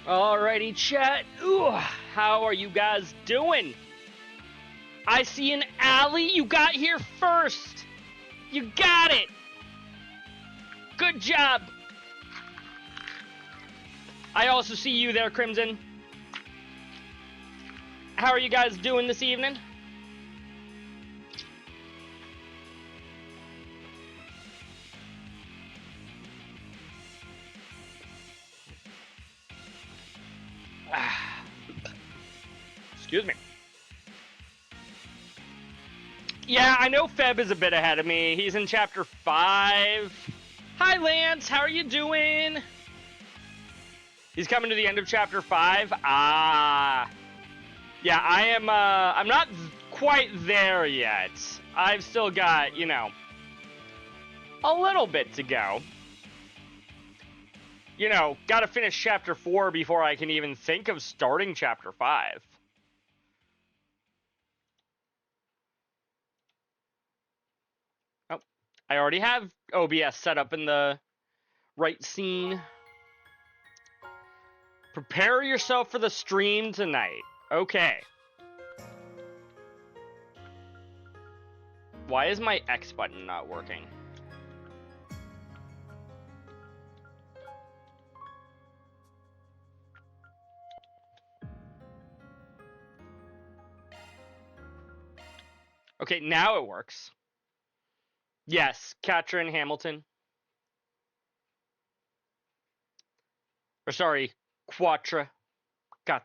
Alrighty, chat. Ooh, how are you guys doing? I see an alley. You got here first. You got it. Good job. I also see you there, Crimson. How are you guys doing this evening? Excuse me. Yeah, I know Feb is a bit ahead of me. He's in chapter 5. Hi, Lance. How are you doing? He's coming to the end of chapter 5. Ah. Yeah, I am, I'm not quite there yet. I've still got, you know, a little bit to go. You know, gotta finish chapter 4 before I can even think of starting chapter 5. Oh, I already have OBS set up in the right scene. Prepare yourself for the stream tonight. Okay. Why is my X button not working? Okay, now it works. Yes, Katrin Hamilton. Or sorry, Quattro. Got.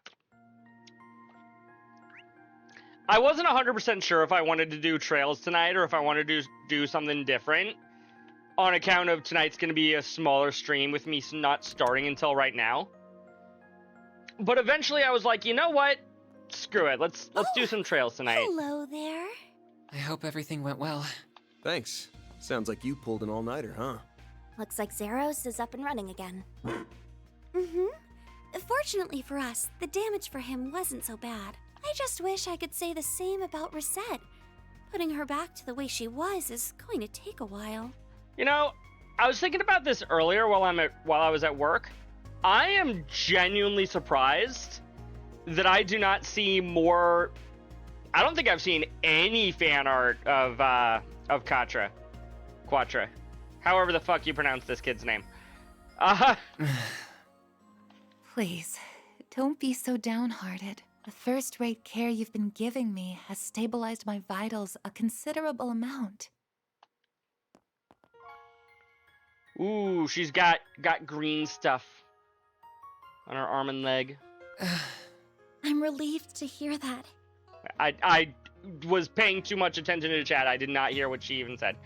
I wasn't 100% sure if I wanted to do trails tonight or if I wanted to do something different. On account of tonight's going to be a smaller stream with me not starting until right now. But eventually I was like, you know what? Screw it. Let's do some trails tonight. Hello there. I hope everything went well. Thanks. Sounds like you pulled an all-nighter, huh? Looks like Zeros is up and running again. Fortunately for us, the damage for him wasn't so bad. I just wish I could say the same about Risette. Putting her back to the way she was is going to take a while. You know, I was thinking about this earlier while I was at work. I am genuinely surprised that I do not see more. I don't think I've seen any fan art of Quattro, however the fuck you pronounce this kid's name. Please, don't be so downhearted. The first-rate care you've been giving me has stabilized my vitals a considerable amount. Ooh, she's got green stuff on her arm and leg. I'm relieved to hear that. I was paying too much attention to the chat. I did not hear what she even said.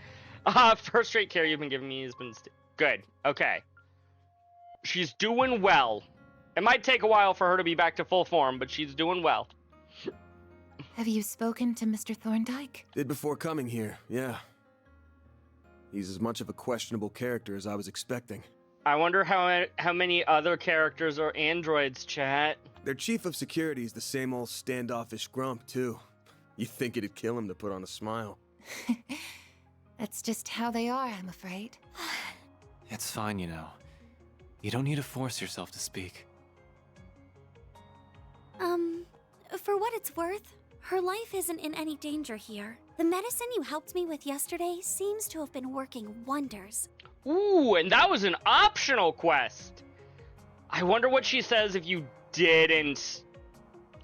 First-rate care you've been giving me has been good. Okay. She's doing well. It might take a while for her to be back to full form, but she's doing well. Have you spoken to Mr. Thorndyke? Did before coming here, yeah. He's as much of a questionable character as I was expecting. I wonder how many other characters are androids, chat. Their chief of security is the same old standoffish grump, too. You'd think it'd kill him to put on a smile. That's just how they are, I'm afraid. It's fine, you know. You don't need to force yourself to speak. For what it's worth, her life isn't in any danger here. The medicine you helped me with yesterday seems to have been working wonders. Ooh, and that was an optional quest. I wonder what she says if you didn't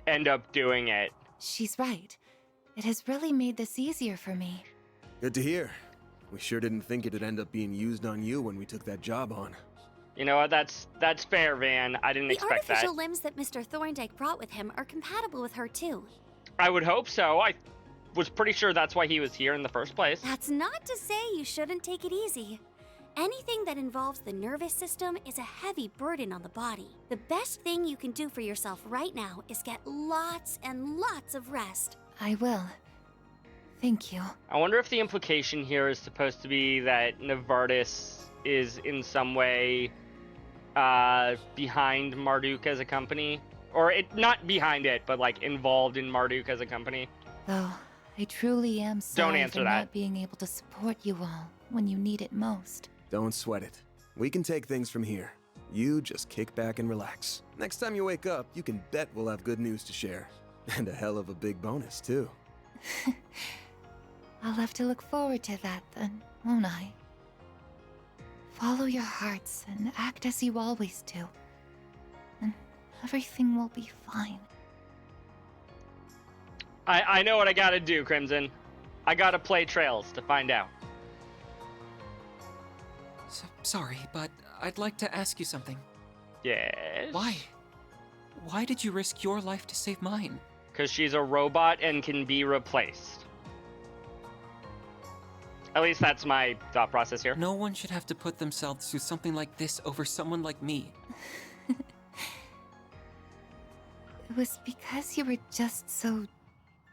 end up doing it. She's right. It has really made this easier for me. Good to hear. We sure didn't think it'd end up being used on you when we took that job on. You know what? That's fair, Van. I didn't expect that. The artificial limbs that Mr. Thorndyke brought with him are compatible with her too. I would hope so. I was pretty sure that's why he was here in the first place. That's not to say you shouldn't take it easy. Anything that involves the nervous system is a heavy burden on the body. The best thing you can do for yourself right now is get lots and lots of rest. I will. Thank you. I wonder if the implication here is supposed to be that Novartis is in some way behind Marduk as a company. Or not behind it, but like involved in Marduk as a company. Though, I truly am sorry answer for that. not being able to support you all when you need it most. Don't sweat it. We can take things from here. You just kick back and relax. Next time you wake up, you can bet we'll have good news to share. And a hell of a big bonus, too. I'll have to look forward to that then, won't I? Follow your hearts and act as you always do. And everything will be fine. I know what I gotta do, Crimson. I gotta play Trails to find out. Sorry, but I'd like to ask you something. Yes? Why? Why did you risk your life to save mine? Because she's a robot and can be replaced. At least that's my thought process here. No one should have to put themselves through something like this over someone like me. It was because you were just so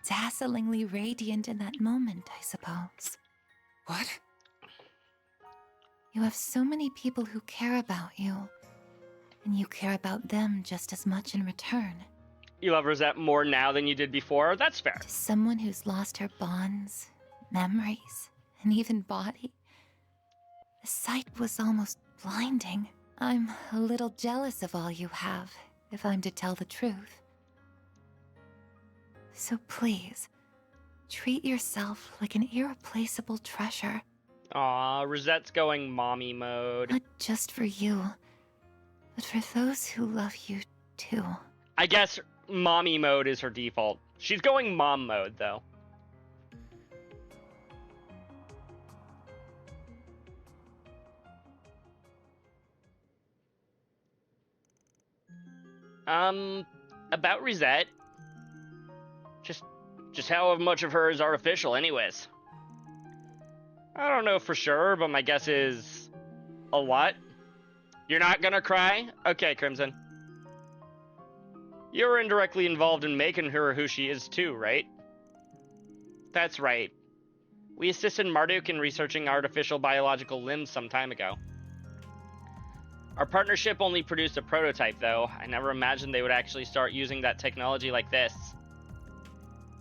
dazzlingly radiant in that moment, I suppose. What? You have so many people who care about you, and you care about them just as much in return. You love Risette more now than you did before? That's fair. To someone who's lost her bonds, memories, and even body, the sight was almost blinding. I'm a little jealous of all you have, if I'm to tell the truth. So please, treat yourself like an irreplaceable treasure. Aw, Risette's going mommy mode. Not just for you, but for those who love you too. I guess mommy mode is her default. She's going mom mode, though. About Risette. Just how much of her is artificial, anyways? I don't know for sure, but my guess is a lot. You're not gonna cry? Okay, Crimson. You were indirectly involved in making her who she is too, right? That's right. We assisted Marduk in researching artificial biological limbs some time ago. Our partnership only produced a prototype, though. I never imagined they would actually start using that technology like this.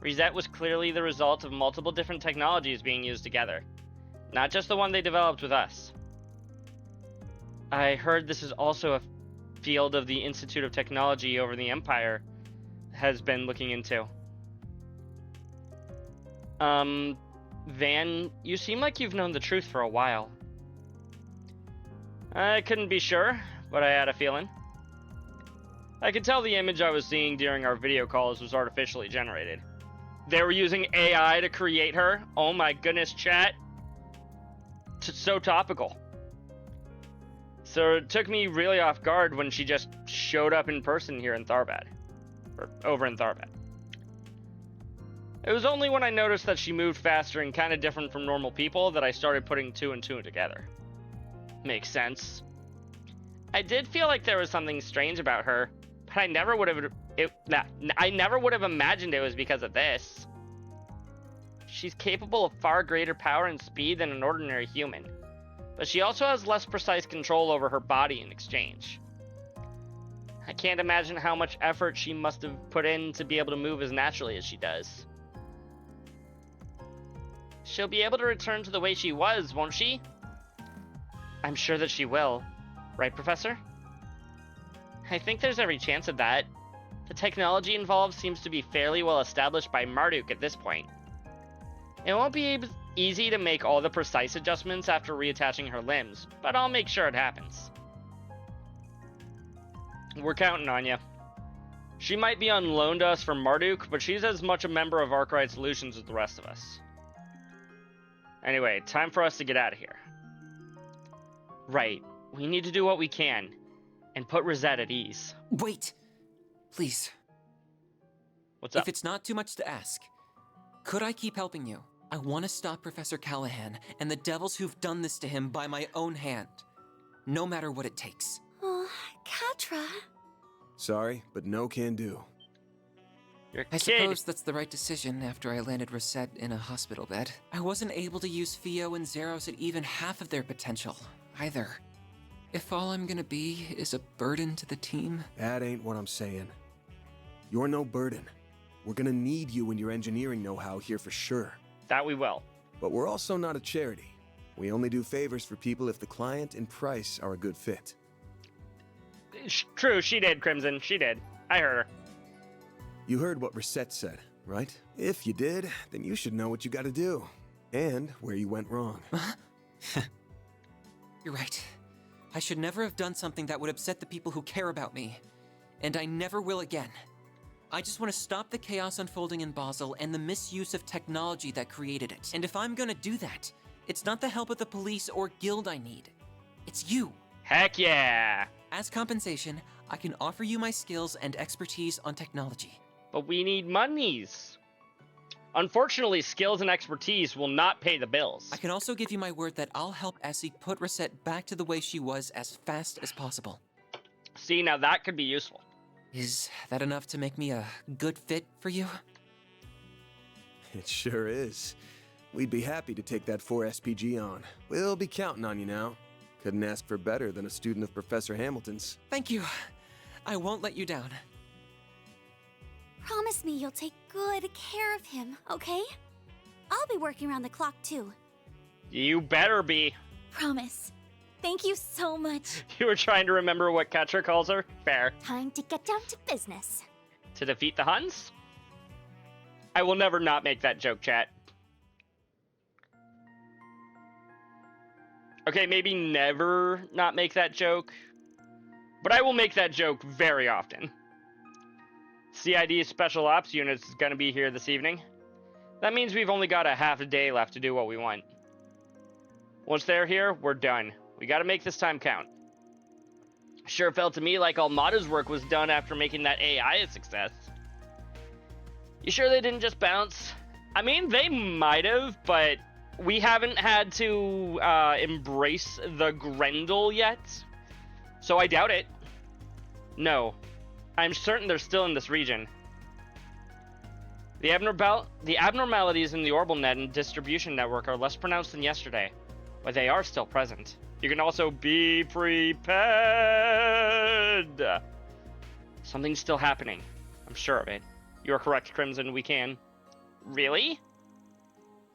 Risette was clearly the result of multiple different technologies being used together. Not just the one they developed with us. I heard this is also a field of the Institute of Technology over the Empire has been looking into. Van, you seem like you've known the truth for a while. I couldn't be sure, but I had a feeling. I could tell the image I was seeing during our video calls was artificially generated. They were using AI to create her? Oh my goodness, chat. So topical. So it took me really off guard when she just showed up in person here in Tharbad. Or over in Tharbad. It was only when I noticed that she moved faster and kind of different from normal people that I started putting two and two together. Makes sense. I did feel like there was something strange about her, but I never would have imagined it was because of this. She's capable of far greater power and speed than an ordinary human, but she also has less precise control over her body in exchange. I can't imagine how much effort she must have put in to be able to move as naturally as she does. She'll be able to return to the way she was, won't she? I'm sure that she will. Right, Professor? I think there's every chance of that. The technology involved seems to be fairly well established by Marduk at this point. It won't be easy to make all the precise adjustments after reattaching her limbs, but I'll make sure it happens. We're counting on you. She might be on loan to us from Marduk, but she's as much a member of Arkwright Solutions as the rest of us. Anyway, time for us to get out of here. Right, we need to do what we can, and put Risette at ease. Wait! Please. What's up? If it's not too much to ask, could I keep helping you? I want to stop Professor Callahan and the devils who've done this to him by my own hand. No matter what it takes. Oh, Katra. Sorry, but no can do. You're a I kid. suppose that's the right decision after I landed Risette in a hospital bed. I wasn't able to use Theo and Zeros at even half of their potential, either. If all I'm gonna be is a burden to the team... That ain't what I'm saying. You're no burden. We're gonna need you and your engineering know-how here for sure. That we will. But we're also not a charity. We only do favors for people if the client and price are a good fit. True, she did, Crimson. She did. I heard her. You heard what Risette said, right? If you did, then you should know what you gotta do. And where you went wrong. You're right. I should never have done something that would upset the people who care about me. And I never will again. I just want to stop the chaos unfolding in Basel and the misuse of technology that created it. And if I'm gonna do that, it's not the help of the police or guild I need. It's you. Heck yeah. As compensation, I can offer you my skills and expertise on technology. But we need monies. Unfortunately, skills and expertise will not pay the bills. I can also give you my word that I'll help Essie put Risette back to the way she was as fast as possible. See, now that could be useful. Is that enough to make me a good fit for you? It sure is. We'd be happy to take that 4 SPG on. We'll be counting on you now. Couldn't ask for better than a student of Professor Hamilton's. Thank you. I won't let you down. Promise me you'll take good care of him, okay? I'll be working around the clock too. You better be. Promise. Thank you so much. You were trying to remember what Ketcher calls her? Fair. Time to get down to business. To defeat the Huns? I will never not make that joke, chat. Okay, maybe never not make that joke. But I will make that joke very often. CID Special Ops Unit is going to be here this evening. That means we've only got a half a day left to do what we want. Once they're here, we're done. We gotta make this time count. Sure felt to me like Almada's work was done after making that AI a success. You sure they didn't just bounce? I mean, they might have, but we haven't had to embrace the Grendel yet. So I doubt it. No. I'm certain they're still in this region. The abnormalities in the orbital net and distribution network are less pronounced than yesterday, but they are still present. You can also be prepared. Something's still happening. I'm sure of it. You're correct, Crimson, we can. Really?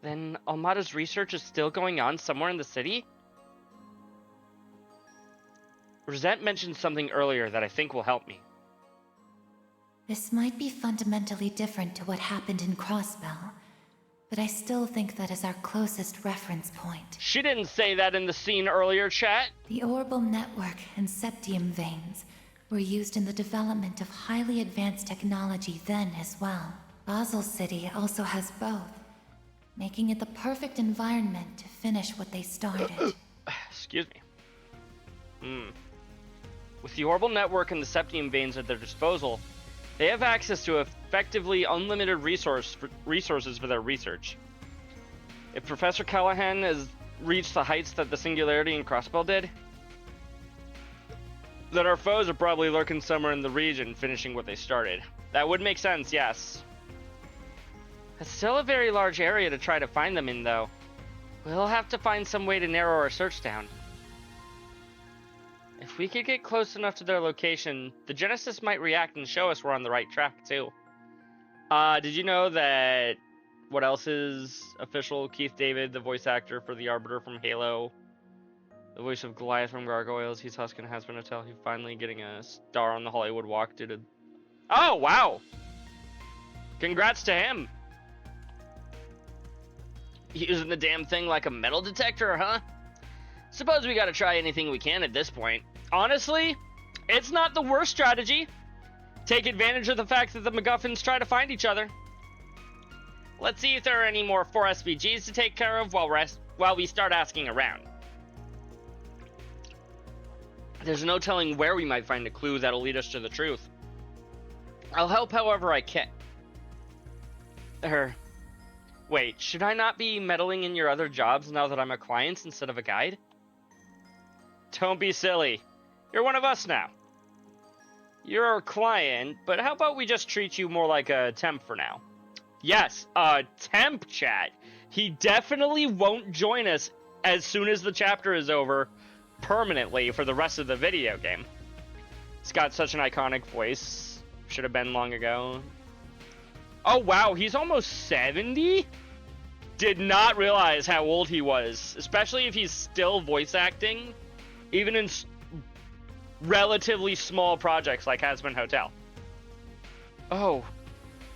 Then Almada's research is still going on somewhere in the city? Risette mentioned something earlier that I think will help me. This might be fundamentally different to what happened in Crossbell, but I still think that is our closest reference point. She didn't say that in the scene earlier, chat. The orbital network and septium veins were used in the development of highly advanced technology then as well. Basel City also has both, making it the perfect environment to finish what they started. Excuse me. With the orbital network and the septium veins at their disposal, they have access to effectively unlimited resources for their research. If Professor Callahan has reached the heights that the Singularity and Crossbell did, then our foes are probably lurking somewhere in the region, finishing what they started. That would make sense, yes. It's still a very large area to try to find them in, though. We'll have to find some way to narrow our search down. If we could get close enough to their location, the Genesis might react and show us we're on the right track, too. Did you know that... What else is official? Keith David, the voice actor for the Arbiter from Halo. The voice of Goliath from Gargoyles. He's Huskin has been until he's finally getting a star on the Hollywood Walk due to... Oh, wow! Congrats to him! Using the damn thing like a metal detector, huh? Suppose we gotta try anything we can at this point. Honestly, it's not the worst strategy. Take advantage of the fact that the MacGuffins try to find each other. Let's see if there are any more 4 SVGs to take care of while we start asking around. There's no telling where we might find a clue that'll lead us to the truth. I'll help however I can. Wait, should I not be meddling in your other jobs now that I'm a client instead of a guide? Don't be silly. You're one of us now. You're a client, but how about we just treat you more like a temp for now? Yes, a temp, chat. He definitely won't join us as soon as the chapter is over permanently for the rest of the video game. He's got such an iconic voice. Should have been long ago. Oh wow, he's almost 70? Did not realize how old he was, especially if he's still voice acting. Even in relatively small projects like Hazbin Hotel. Oh,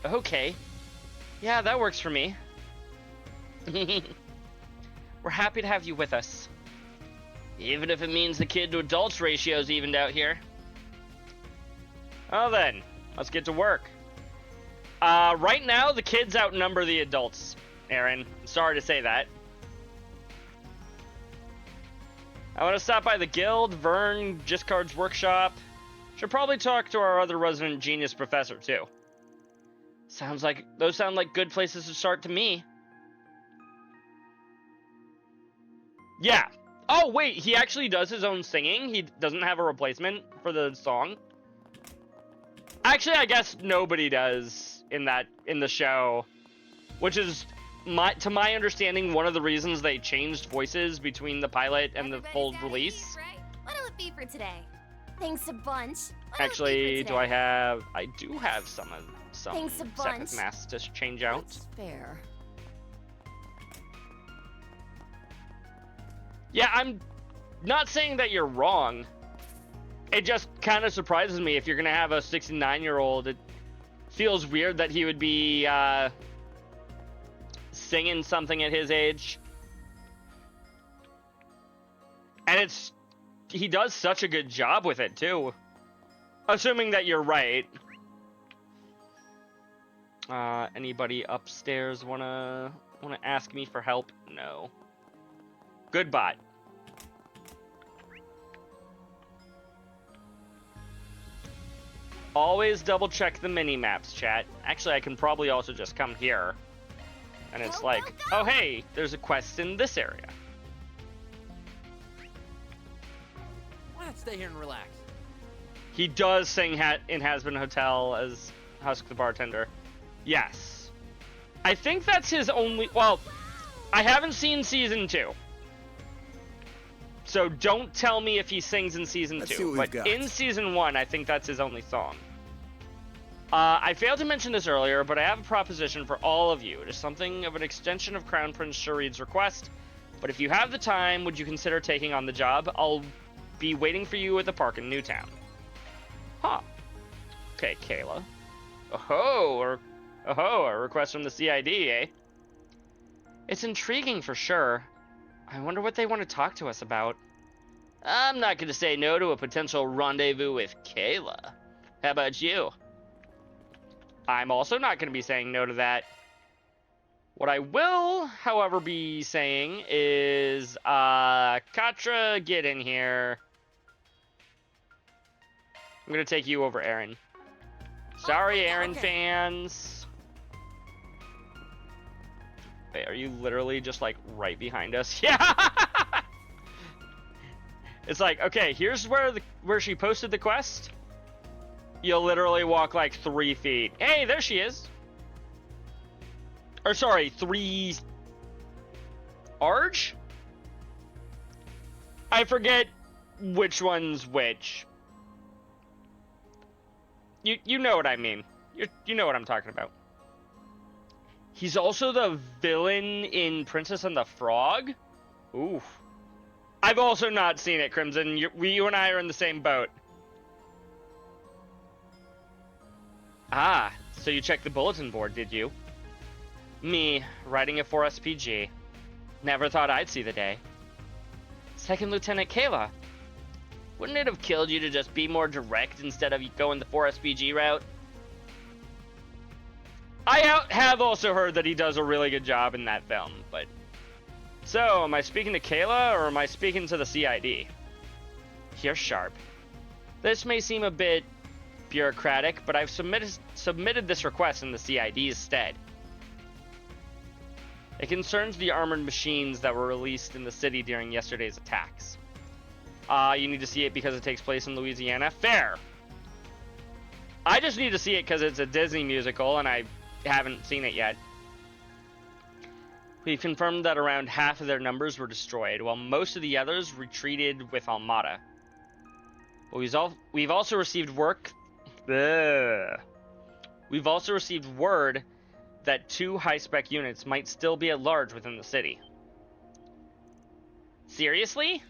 okay. Yeah, that works for me. We're happy to have you with us. Even if it means the kid to adults ratio's evened out here. Well then, let's get to work. Right now, the kids outnumber the adults, Aaron. Sorry to say that. I want to stop by the guild, Vern, Giscard's workshop. Should probably talk to our other resident genius professor, too. Those sound like good places to start to me. Yeah. Oh, wait, he actually does his own singing? He doesn't have a replacement for the song? Actually, I guess nobody does in the show, which is, to my understanding, one of the reasons they changed voices between the pilot and the full release. Right? What'll it be for today? Thanks a bunch. Actually, do I have? I do have some Thanks a bunch. Sepith masks to change out. That's fair. Yeah, I'm not saying that you're wrong. It just kind of surprises me if you're gonna have a 69-year-old. It feels weird that he would be singing something at his age. And he does such a good job with it too. Assuming that you're right. Anybody upstairs wanna ask me for help? No. Goodbye. Always double check the mini maps, chat. Actually, I can probably also just come here. And it's Go, like, go, go! oh hey, there's a quest in this area. Why not stay here and relax? He does sing in Hazbin Hotel as Husk the bartender. Yes. I think that's his only... Well, I haven't seen Season 2. So don't tell me if he sings in Season Let's 2. see what we've got. In Season 1, I think that's his only song. I failed to mention this earlier, but I have a proposition for all of you. It is something of an extension of Crown Prince Sharid's request. But if you have the time, would you consider taking on the job? I'll be waiting for you at the park in Newtown. Huh. Okay, Kayla. Oh, a request from the CID, eh? It's intriguing for sure. I wonder what they want to talk to us about. I'm not going to say no to a potential rendezvous with Kayla. How about you? I'm also not going to be saying no to that. What I will, however, be saying is, Katra, get in here. I'm going to take you over Aaron. Sorry, Aaron fans. Wait, are you literally just, like, right behind us? Yeah! It's like, okay, here's where she posted the quest. You'll literally walk, like, 3 feet. Hey, there she is! Or, sorry, 3... Arge? I forget which one's which. You know what I mean. You know what I'm talking about. He's also the villain in Princess and the Frog? Oof. I've also not seen it, Crimson. You and I are in the same boat. Ah, so you checked the bulletin board, did you? Me, writing a 4SPG. Never thought I'd see the day. Second Lieutenant Kayla. Wouldn't it have killed you to just be more direct instead of going the 4SPG route? I have also heard that he does a really good job in that film, but... So, am I speaking to Kayla, or am I speaking to the CID? You're sharp. This may seem a bit bureaucratic, but I've submitted this request in the CID's stead. It concerns the armored machines that were released in the city during yesterday's attacks. You need to see it because it takes place in Louisiana? Fair! I just need to see it because it's a Disney musical, and I haven't seen it yet. We've confirmed that around half of their numbers were destroyed, while most of the others retreated with Armada. But we've also received We've also received word that 2 high-spec units might still be at large within the city. Seriously?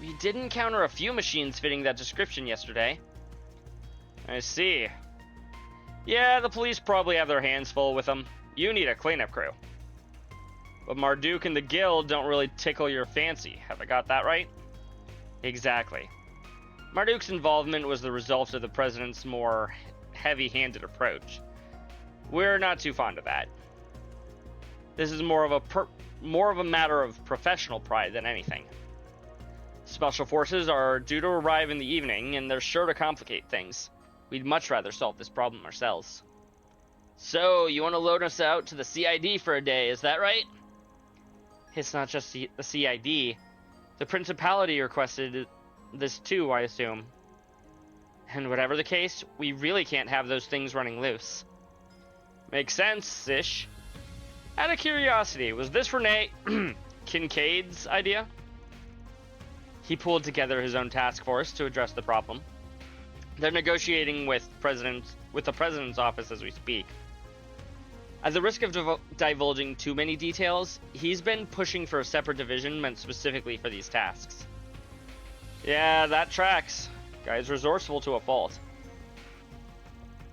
We did encounter a few machines fitting that description yesterday. I see. Yeah, the police probably have their hands full with them. You need a cleanup crew. But Marduk and the guild don't really tickle your fancy. Have I got that right? Exactly. Marduk's involvement was the result of the president's more heavy-handed approach. We're not too fond of that. This is more of a matter of professional pride than anything. Special forces are due to arrive in the evening, and they're sure to complicate things. We'd much rather solve this problem ourselves. So, you want to loan us out to the CID for a day, is that right? It's not just the CID. The Principality requested this too, I assume. And whatever the case, we really can't have those things running loose. Makes sense-ish. Out of curiosity, was this Renee Kincaid's idea? He pulled together his own task force to address the problem. They're negotiating with the president's office as we speak. At the risk of divulging too many details, he's been pushing for a separate division meant specifically for these tasks. Yeah, that tracks. Guy's resourceful to a fault.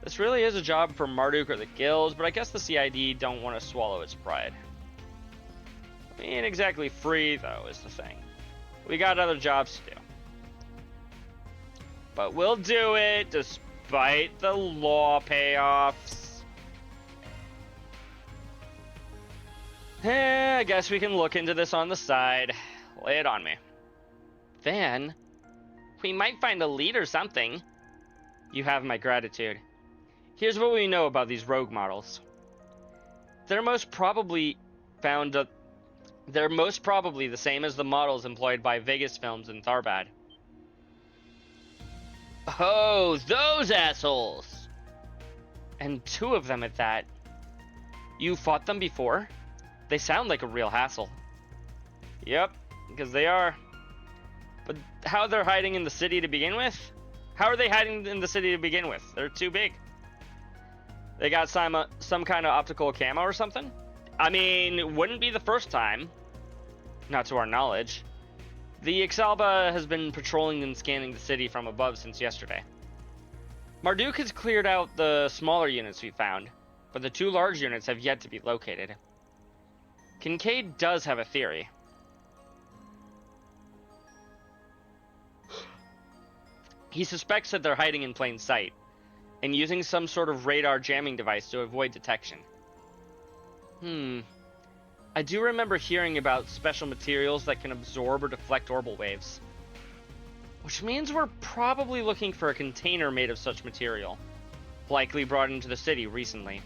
This really is a job for Marduk or the guild, but I guess the CID don't want to swallow its pride. We ain't exactly free, though, is the thing. We got other jobs to do. But we'll do it despite the law payoffs. I guess we can look into this on the side. Lay it on me. Then, we might find a lead or something. You have my gratitude. Here's what we know about these rogue models. They're most probably the same as the models employed by Vegas Films in Tharbad. Oh, those assholes! And two of them at that. You fought them before? They sound like a real hassle. Yep, because they are. But how they're hiding in the city to begin with? How are they hiding in the city to begin with? They're too big. They got some kind of optical camo or something? I mean, it wouldn't be the first time. Not to our knowledge. The Ixalba has been patrolling and scanning the city from above since yesterday. Marduk has cleared out the smaller units we found, but the two large units have yet to be located. Kincaid does have a theory. He suspects that they're hiding in plain sight, and using some sort of radar jamming device to avoid detection. I do remember hearing about special materials that can absorb or deflect orbital waves. Which means we're probably looking for a container made of such material, likely brought into the city recently.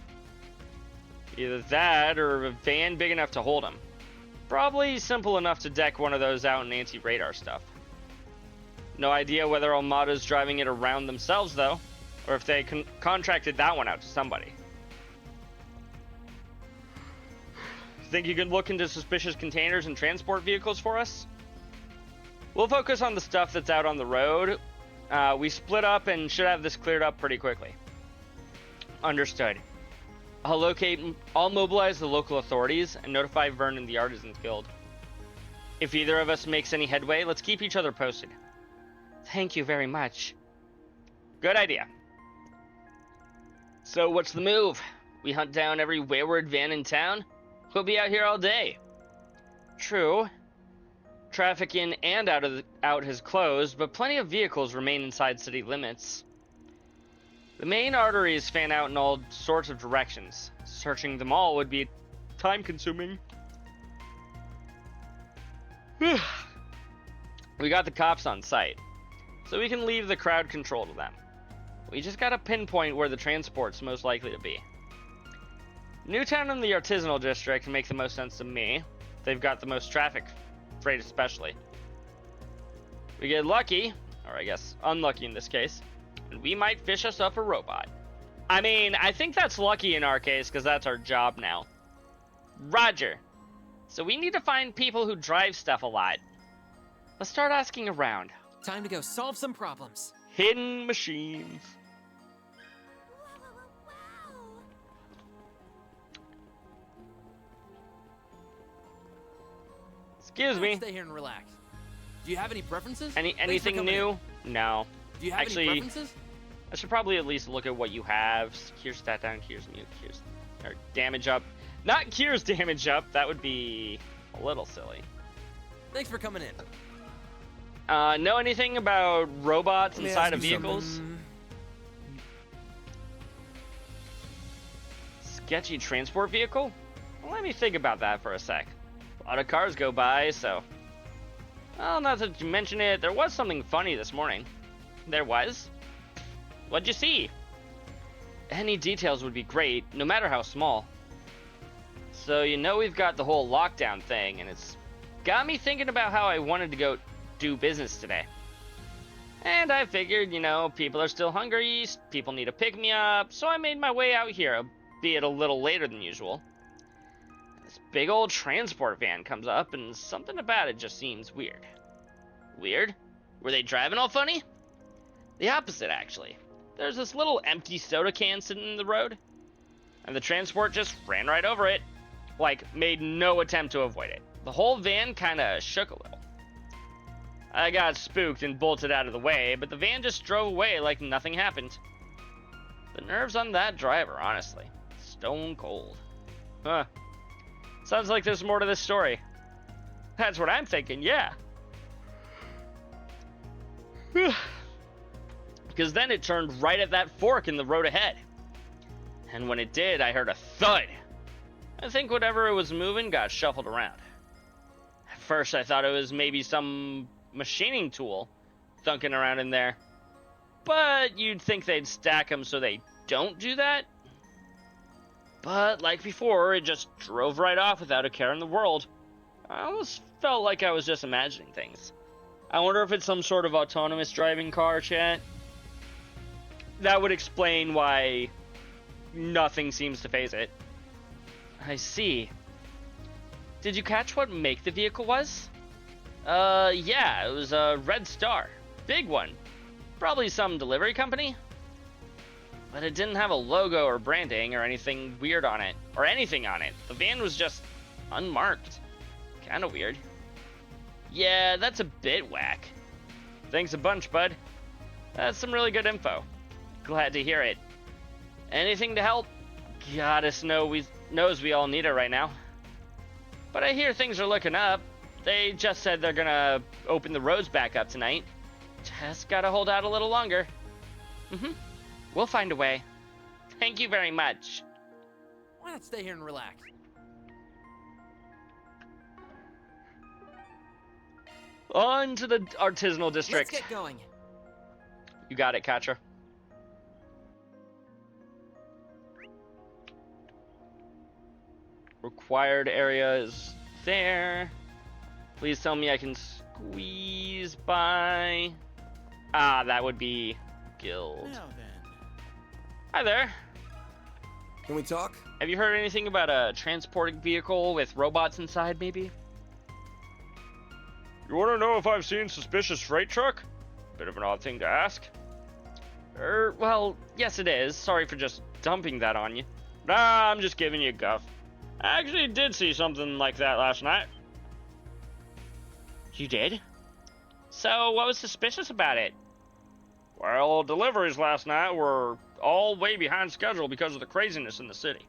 Either that, or a van big enough to hold them. Probably simple enough to deck one of those out in anti-radar stuff. No idea whether Almada's driving it around themselves, though, or if they contracted that one out to somebody. Think you can look into suspicious containers and transport vehicles for us? We'll focus on the stuff that's out on the road. We split up and should have this cleared up pretty quickly. Understood. I'll mobilize the local authorities and notify Vernon the Artisans Guild. If either of us makes any headway, let's keep each other posted. Thank you very much. Good idea. So what's the move? We hunt down every wayward van in town? We'll be out here all day. True. Traffic in and out has closed, but plenty of vehicles remain inside city limits. The main arteries fan out in all sorts of directions. Searching them all would be time-consuming. We got the cops on site, so we can leave the crowd control to them. We just gotta pinpoint where the transport's most likely to be. Newtown and the Artisanal District make the most sense to me. They've got the most traffic, freight especially. We get lucky, or I guess unlucky in this case, and we might fish us up a robot. I mean, I think that's lucky in our case, because that's our job now. Roger. So we need to find people who drive stuff a lot. Let's start asking around. Time to go solve some problems. Hidden machines. Excuse me. Stay here and relax. Do you have any preferences? Anything new? No. Do you have Actually, any preferences? I should probably at least look at what you have. Cure stat down, cures mute, cures or damage up. Not cures damage up. That would be a little silly. Thanks for coming in. Know anything about robots Let me inside ask of you vehicles? something. Sketchy transport vehicle? Well, let me think about that for a sec. A lot of cars go by, so... Well, not that you mention it, there was something funny this morning. There was? What'd you see? Any details would be great, no matter how small. So you know we've got the whole lockdown thing, and it's got me thinking about how I wanted to go do business today. And I figured, you know, people are still hungry, people need to pick me up, so I made my way out here, albeit a little later than usual. This big old transport van comes up, and something about it just seems weird. Weird? Were they driving all funny? The opposite, actually. There's this little empty soda can sitting in the road, and the transport just ran right over it. Like, made no attempt to avoid it. The whole van kinda shook a little. I got spooked and bolted out of the way, but the van just drove away like nothing happened. The nerves on that driver, honestly. Stone cold. Huh. Sounds like there's more to this story. That's what I'm thinking, yeah. Because then it turned right at that fork in the road ahead. And when it did, I heard a thud. I think whatever it was moving got shuffled around. At first, I thought it was maybe some machining tool thunking around in there. But you'd think they'd stack them so they don't do that. But like before, it just drove right off without a care in the world. I almost felt like I was just imagining things. I wonder if it's some sort of autonomous driving car, chat. That would explain why nothing seems to phase it. I see. Did you catch what make the vehicle was? Yeah, it was a Red Star. Big one. Probably some delivery company. But it didn't have a logo or branding or anything weird on it. Or anything on it. The van was just unmarked. Kinda weird. Yeah, that's a bit whack. Thanks a bunch, bud. That's some really good info. Glad to hear it. Anything to help? Goddess knows we all need it right now. But I hear things are looking up. They just said they're gonna open the roads back up tonight. Just gotta hold out a little longer. We'll find a way. Thank you very much. Why not stay here and relax? On to the artisanal district. Let's get going. You got it, Katra. Required area is there. Please tell me I can squeeze by. Ah, that would be guild. Now then. Hi there. Can we talk? Have you heard anything about a transporting vehicle with robots inside, maybe? You want to know if I've seen suspicious freight truck? Bit of an odd thing to ask. Well, yes it is. Sorry for just dumping that on you. Nah, I'm just giving you a guff. I actually did see something like that last night. You did? So, what was suspicious about it? Well, deliveries last night were all way behind schedule because of the craziness in the city.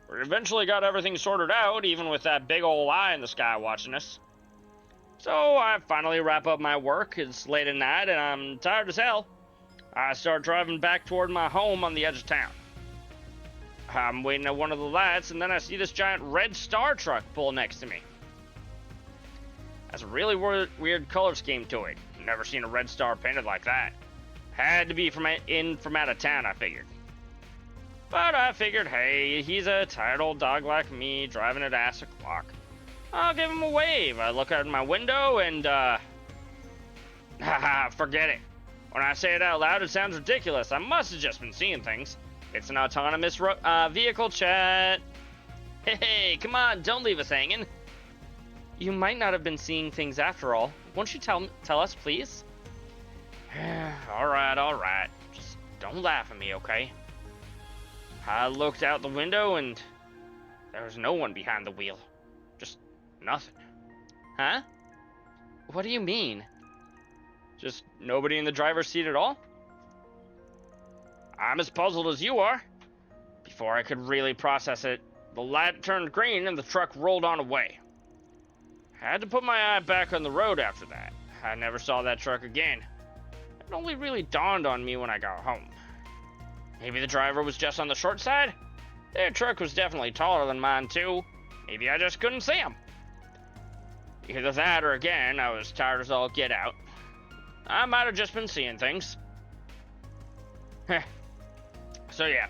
We eventually got everything sorted out, even with that big old eye in the sky watching us. So, I finally wrap up my work. It's late at night, and I'm tired as hell. I start driving back toward my home on the edge of town. I'm waiting at one of the lights, and then I see this giant Red Star truck pull next to me. Has a really weird color scheme to it. Never seen a Red Star painted like that. Had to be from out of town, I figured. But I figured, hey, he's a tired old dog like me, driving at ass o'clock. I'll give him a wave. I look out my window and, haha, forget it. When I say it out loud, it sounds ridiculous. I must have just been seeing things. It's an autonomous vehicle, chat. Hey, come on, don't leave us hanging. You might not have been seeing things after all. Won't you tell us, please? All right. Just don't laugh at me, okay? I looked out the window and there was no one behind the wheel. Just nothing. Huh? What do you mean? Just nobody in the driver's seat at all? I'm as puzzled as you are. Before I could really process it, the light turned green and the truck rolled on away. I had to put my eye back on the road after that. I never saw that truck again. It only really dawned on me when I got home. Maybe the driver was just on the short side? Their truck was definitely taller than mine too. Maybe I just couldn't see him. Either that or again, I was tired as all get out. I might have just been seeing things. So yeah,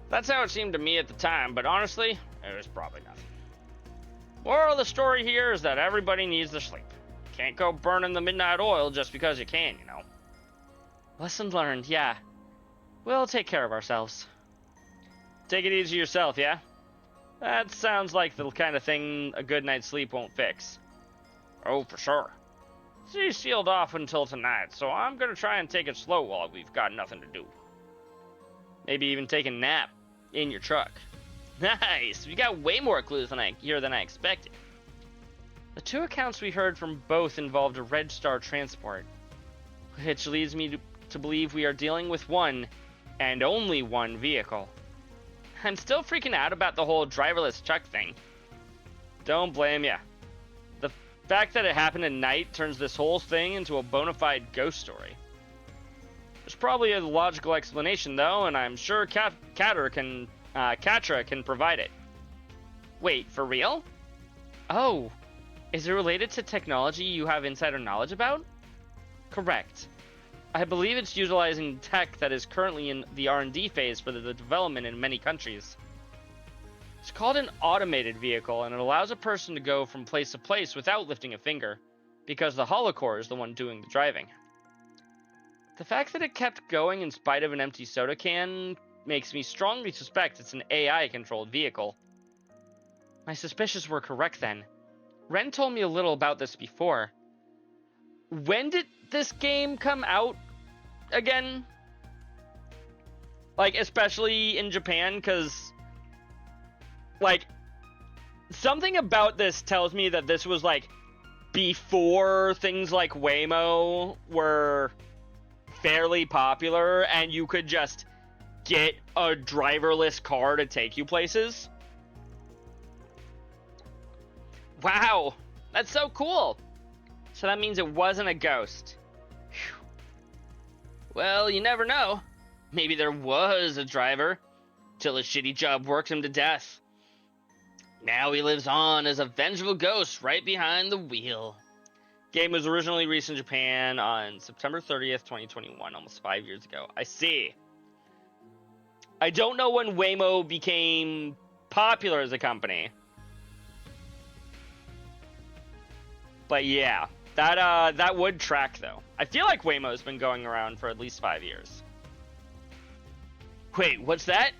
that's how it seemed to me at the time, but honestly, it was probably nothing. Moral of the story here is that everybody needs their sleep. Can't go burning the midnight oil just because you can, you know. Lesson learned, yeah. We'll take care of ourselves. Take it easy yourself, yeah? That sounds like the kind of thing a good night's sleep won't fix. Oh, for sure. She's sealed off until tonight, so I'm gonna try and take it slow while we've got nothing to do. Maybe even take a nap in your truck. Nice! We got way more clues than I expected. The two accounts we heard from both involved a Red Star transport, which leads me to believe we are dealing with one, and only one, vehicle. I'm still freaking out about the whole driverless truck thing. Don't blame ya. The fact that it happened at night turns this whole thing into a bona fide ghost story. There's probably a logical explanation though, and I'm sure Katra can provide it. Wait, for real? Oh, is it related to technology you have insider knowledge about? Correct. I believe it's utilizing tech that is currently in the R&D phase for the development in many countries. It's called an automated vehicle, and it allows a person to go from place to place without lifting a finger, because the holocore is the one doing the driving. The fact that it kept going in spite of an empty soda can makes me strongly suspect it's an AI-controlled vehicle. My suspicions were correct then. Ren told me a little about this before. When did this game come out again? Like, especially in Japan, because, like, something about this tells me that this was, like, before things like Waymo were fairly popular, and you could just get a driverless car to take you places. Wow, that's so cool. So that means it wasn't a ghost. Whew. Well, you never know. Maybe there was a driver, till his shitty job worked him to death. Now he lives on as a vengeful ghost right behind the wheel. Game was originally released in Japan on September 30th, 2021, almost 5 years ago. I see. I don't know when Waymo became popular as a company. But yeah, that would track though. I feel like Waymo's been going around for at least 5 years. Wait, what's that?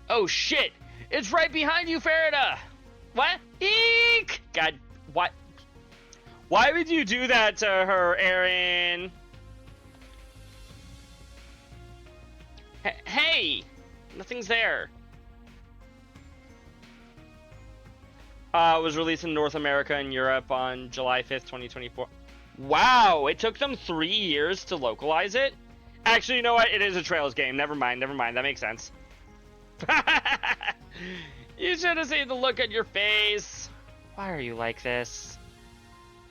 Oh shit! It's right behind you, Farida! What? Eek! God, what? Why would you do that to her, Aaron? Hey! Nothing's there. It was released in North America and Europe on July 5th, 2024. Wow, it took them 3 years to localize it? Actually, you know what? It is a Trails game. Never mind. That makes sense. You should have seen the look on your face. Why are you like this?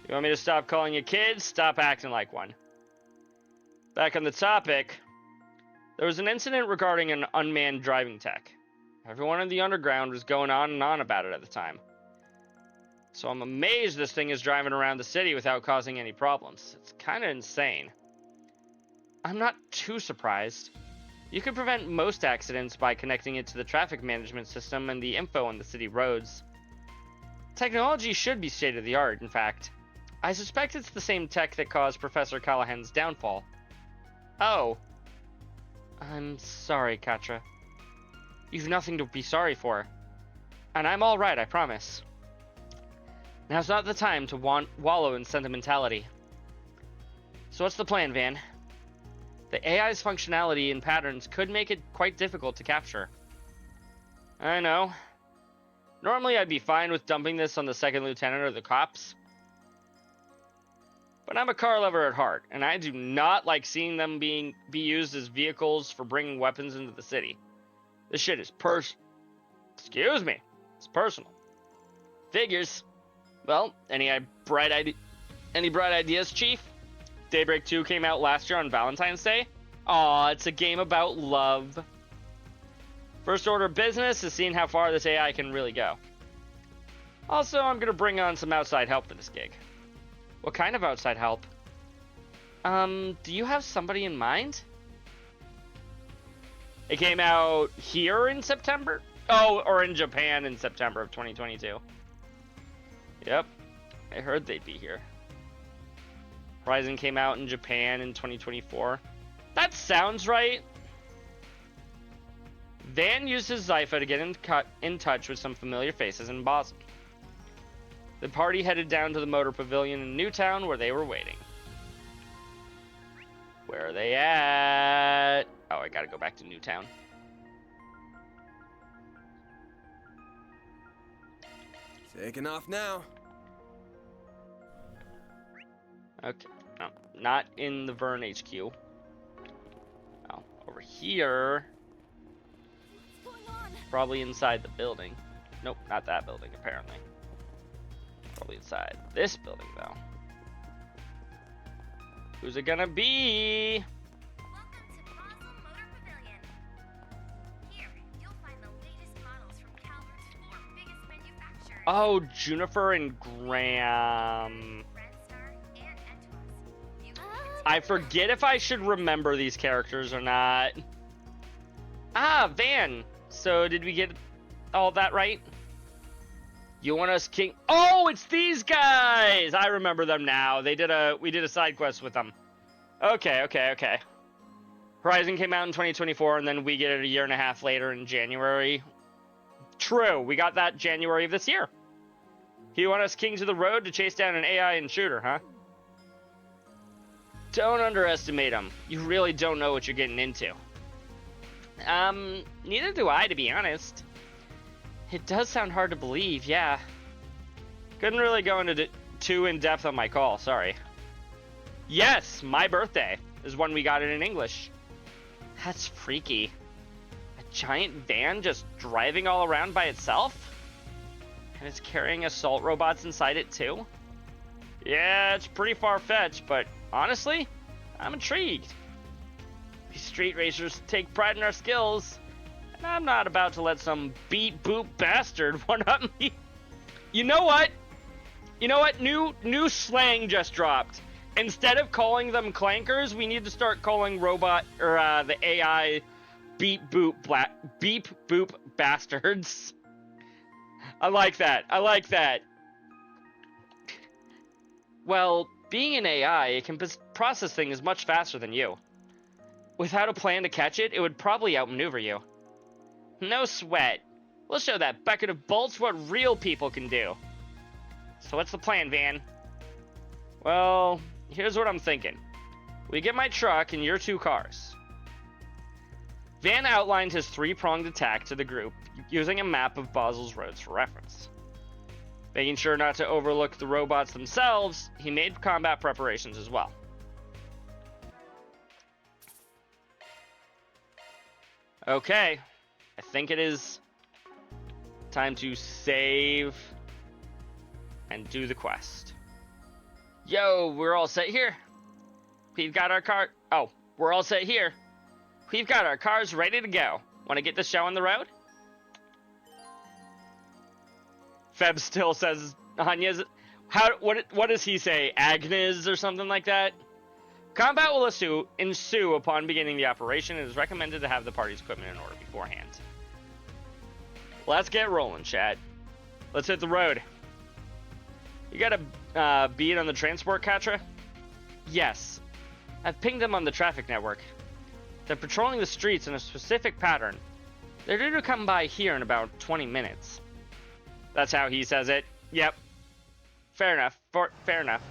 You want me to stop calling you kids? Stop acting like one. Back on the topic, there was an incident regarding an unmanned driving tech. Everyone in the underground was going on and on about it at the time. So I'm amazed this thing is driving around the city without causing any problems. It's kind of insane. I'm not too surprised. You can prevent most accidents by connecting it to the traffic management system and the info on the city roads. Technology should be state-of-the-art, in fact. I suspect it's the same tech that caused Professor Callahan's downfall. Oh. I'm sorry, Katra. You've nothing to be sorry for. And I'm alright, I promise. Now's not the time to wallow in sentimentality. So what's the plan, Van? The AI's functionality and patterns could make it quite difficult to capture. I know. Normally I'd be fine with dumping this on the second lieutenant or the cops. But I'm a car lover at heart, and I do not like seeing them be used as vehicles for bringing weapons into the city. This shit is Excuse me. It's personal. Figures. Well, any bright ideas, Chief? Daybreak 2 came out last year on Valentine's Day. Aw, it's a game about love. First order of business is seeing how far this AI can really go. Also, I'm gonna bring on some outside help for this gig. What kind of outside help? Do you have somebody in mind? It came out here in September? Oh, or in Japan in September of 2022. Yep, I heard they'd be here. Horizon came out in Japan in 2024. That sounds right. Van used his Zypha to get in touch with some familiar faces in Basel. The party headed down to the motor pavilion in Newtown where they were waiting. Where are they at? Oh, I gotta go back to Newtown. Taking off now. Okay, no, not in the Vern HQ. Oh, over here. What's going on? Probably inside the building. Nope, not that building, apparently. Probably inside this building, though. Who's it gonna be? Welcome to Basel Motor Pavilion. Here, you'll find the latest models from Calvert's 4 biggest manufacturers. Oh, Junifer and Graham. Redstar and Entos. You I forget if I should remember these characters or not. Ah, Van. So did we get all that right? You want us king? Oh, it's these guys! I remember them now. We did a side quest with them. Okay. Horizon came out in 2024, and then we get it a year and a half later in January. True, we got that January of this year. You want us kings of the road to chase down an AI intruder, huh? Don't underestimate them. You really don't know what you're getting into. Neither do I, to be honest. It does sound hard to believe, yeah. Couldn't really go into too in-depth on my call, sorry. Yes, my birthday is when we got it in English. That's freaky. A giant van just driving all around by itself? And it's carrying assault robots inside it too? Yeah, it's pretty far-fetched, but honestly, I'm intrigued. These street racers take pride in our skills. I'm not about to let some beat-boop bastard one-up me. You know what? New slang just dropped. Instead of calling them clankers, we need to start calling the AI beep-boop bastards. I like that. Well, being an AI, it can process things much faster than you. Without a plan to catch it, it would probably outmaneuver you. No sweat. We'll show that bucket of bolts what real people can do. So what's the plan, Van? Well, here's what I'm thinking. We get my truck and your 2 cars. Van outlined his 3-pronged attack to the group using a map of Basel's roads for reference. Making sure not to overlook the robots themselves, he made combat preparations as well. Okay. I think it is time to save and do the quest. Yo, we're all set here. We've got our car. Oh, we're all set here. We've got our cars ready to go. Want to get the show on the road? Feb still says Anya's. What does he say? Agnes or something like that? Combat will ensue upon beginning the operation. It is recommended to have the party's equipment in order beforehand. Let's get rolling, chat. Let's hit the road. You got a beat on the transport, Katra? Yes. I've pinged them on the traffic network. They're patrolling the streets in a specific pattern. They're due to come by here in about 20 minutes. That's how he says it. Yep. Fair enough. Fair enough.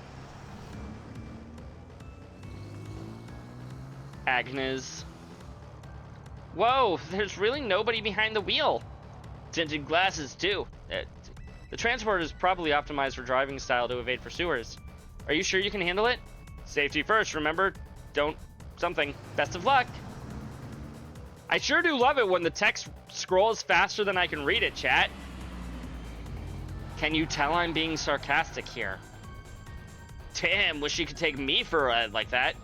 Agnes. Whoa, there's really nobody behind the wheel. Tinted glasses, too. The transport is probably optimized for driving style to evade pursuers. Are you sure you can handle it? Safety first, remember? Don't something. Best of luck. I sure do love it when the text scrolls faster than I can read it, chat. Can you tell I'm being sarcastic here? Damn, wish she could take me for a ride like that.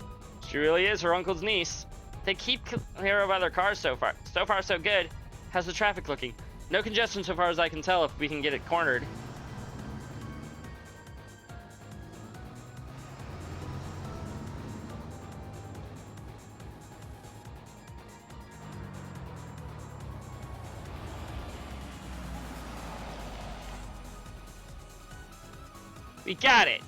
She really is her uncle's niece. They keep clear of other cars so far. So far, so good. How's the traffic looking? No congestion so far as I can tell if we can get it cornered. We got it.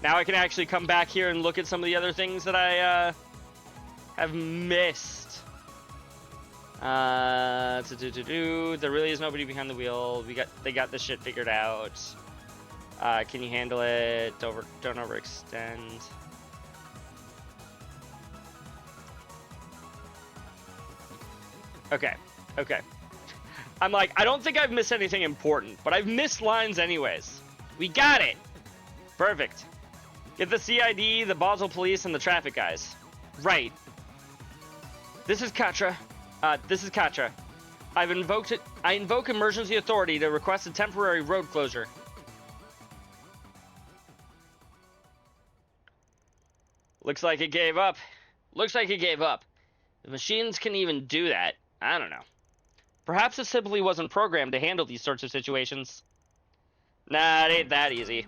Now I can actually come back here and look at some of the other things that I have missed. There really is nobody behind the wheel. They got this shit figured out. Can you handle it? Don't overextend. Okay. I'm like, I don't think I've missed anything important, but I've missed lines anyways. We got it. Perfect. Get the CID, the Basel police, and the traffic guys. Right. This is Katra. I invoke emergency authority to request a temporary road closure. Looks like it gave up. The machines can even do that. I don't know. Perhaps it simply wasn't programmed to handle these sorts of situations. Nah, it ain't that easy.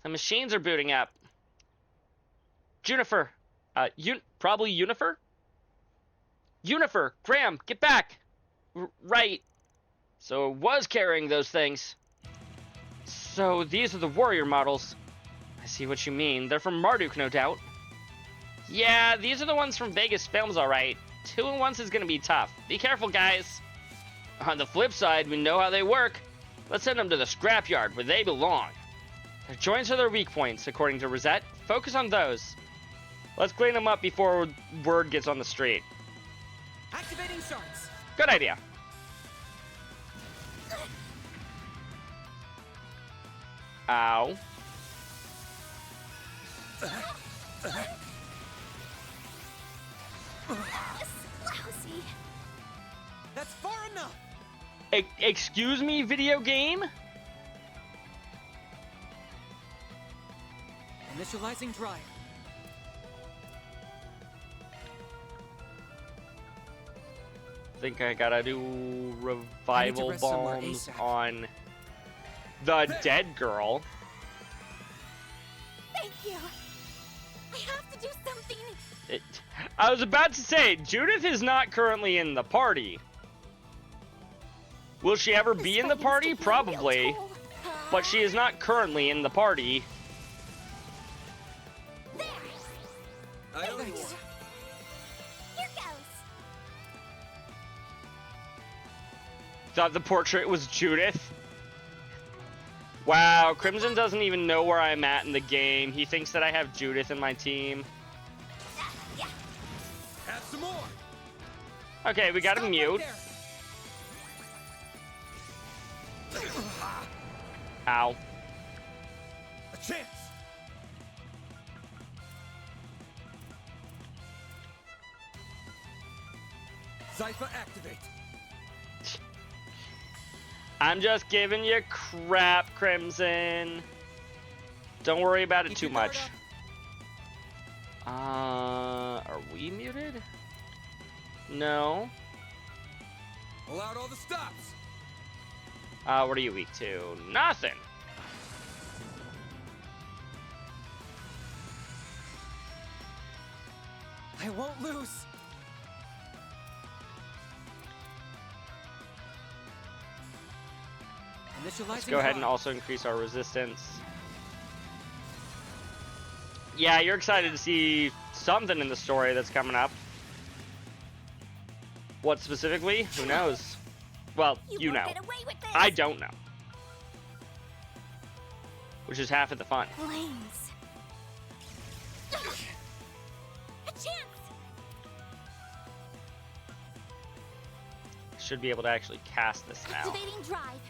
The machines are booting up. Junifer. Probably Unifer? Unifer! Graham, get back! Right. So it was carrying those things. So these are the warrior models. I see what you mean. They're from Marduk, no doubt. Yeah, these are the ones from Vegas Films, alright. 2 at once is gonna be tough. Be careful, guys. On the flip side, we know how they work. Let's send them to the scrapyard where they belong. Their joints are their weak points, according to Risette. Focus on those. Let's clean them up before word gets on the street. Activating sharks. Good idea. Ow. Lousy. That's far enough. Excuse me, video game? Initializing drive. Think I gotta do revival rest somewhere bombs ASAP. on the dead girl. Thank you. I have to do something. I was about to say, Judith is not currently in the party. Will she ever be in the party? Probably. But she is not currently in the party. There. I owe you Here one. goes. Thought the portrait was Judith. Wow, Crimson doesn't even know where I'm at in the game. He thinks that I have Judith in my team. Have some more. Okay, we got a mute. Ow. A chance. Zypher activate. I'm just giving you crap, Crimson. Don't worry about it too much. Are we muted? No. Pull out all the stops. What are you weak to? Nothing. I won't lose. Let's go ahead and also increase our resistance. Yeah, you're excited to see something in the story that's coming up. What specifically? Who knows? Well, you know. Won't get away with this. I don't know. Which is half of the fun. Flames. A chance. Should be able to actually cast this now. Activating drive.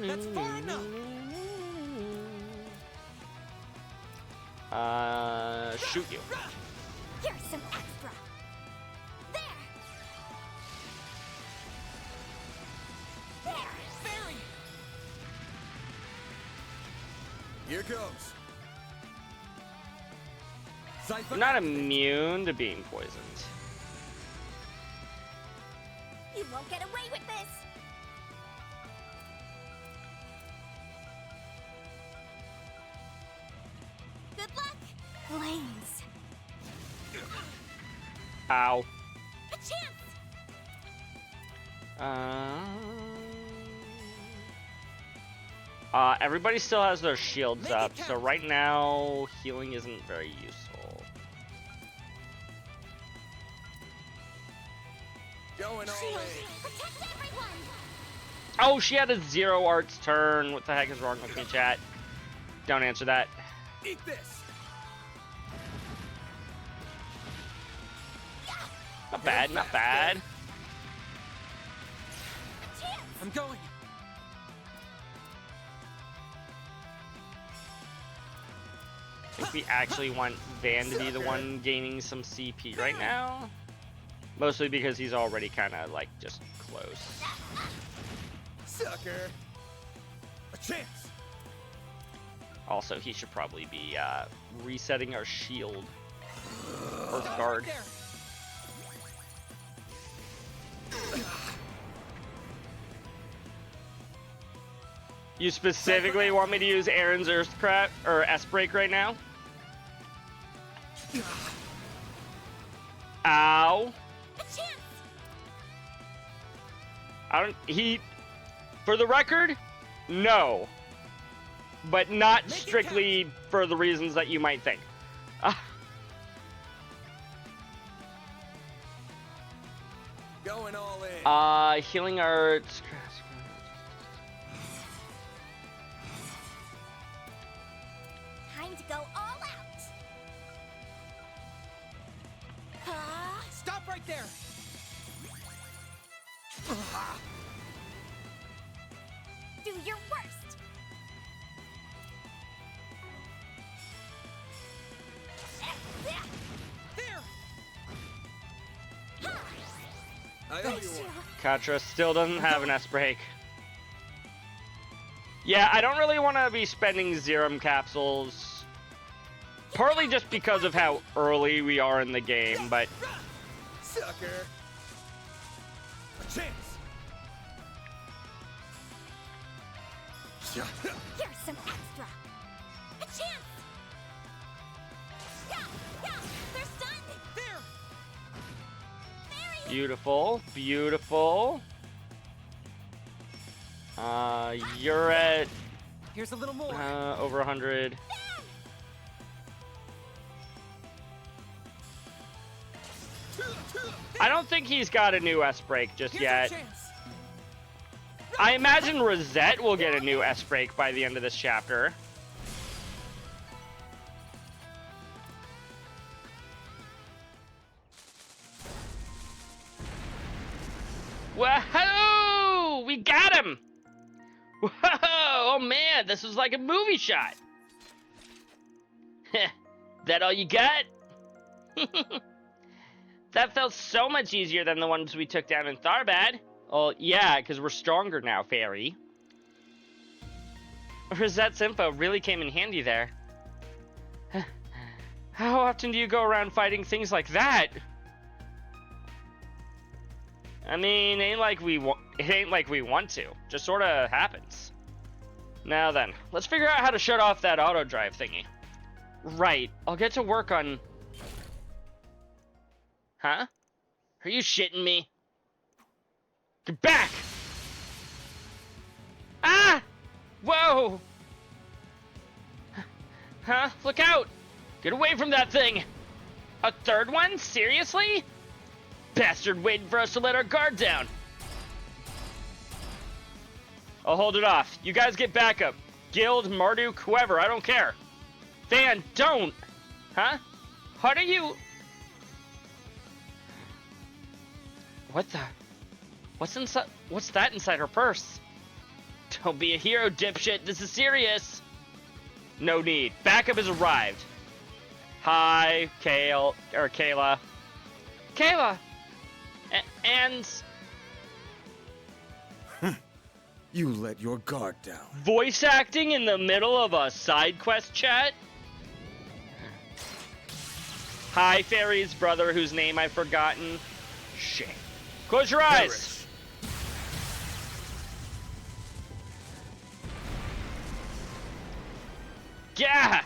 That's far enough. Shoot you. Here's some extra. There. There. Fairy! Here goes. You're not immune to being poisoned. You won't get away with this. Good luck. Blaze. Ow. A chance. Everybody still has their shields up, so right now healing isn't very useful. Going all Shield. in. Protect everyone. Oh, she had a 0 arts turn. What the heck is wrong with me, chat? Don't answer that. Eat this. Not bad, not bad. A chance. I'm going. I think we actually want Van to be the one gaining some CP right now. Mostly because he's already kind of, like, just close. Sucker. A chance. Also, he should probably be resetting our shield. Or guard. There. You specifically want me to use Aaron's Earthcraft or S-Break right now? Ow. A chance. For the record, no. But not strictly for the reasons that you might think. Going all in. Healing arts. Time to go all out. Stop right there. Do your worst. There. I owe you one. Katra still doesn't have an S-Break. Yeah, I don't really want to be spending Zerum capsules. Partly just because of how early we are in the game, but... Sucker. A chance. Here's some extra. A chance. Yeah, they're stunned. There. Very. Beautiful, beautiful. You're at Here's a little more. over 100. I don't think he's got a new S-Break just Here's yet. a chance. I imagine Risette will get a new S-Break by the end of this chapter. Whoa! We got him! Whoa! Oh man, this was like a movie shot. That all you got? That felt so much easier than the ones we took down in Tharbad. Oh, yeah, because we're stronger now, Fairy. Risette's info really came in handy there. How often do you go around fighting things like that? I mean, it ain't like we want to. Just sort of happens. Now then, let's figure out how to shut off that auto drive thingy. Right, I'll get to work on... Huh? Are you shitting me? Get back! Ah! Whoa! Huh? Look out! Get away from that thing! A third one? Seriously? Bastard waiting for us to let our guard down. I'll hold it off. You guys get backup. Guild, Marduk, whoever, I don't care. Van, don't! Huh? How do you... What the... What's that inside her purse? Don't be a hero, dipshit. This is serious. No need. Backup has arrived. Hi, Kayla. Kayla! And... You let your guard down. voice acting in the middle of a side quest chat? Hi, Fairy's brother, whose name I've forgotten. Shit. Close your eyes! Yeah!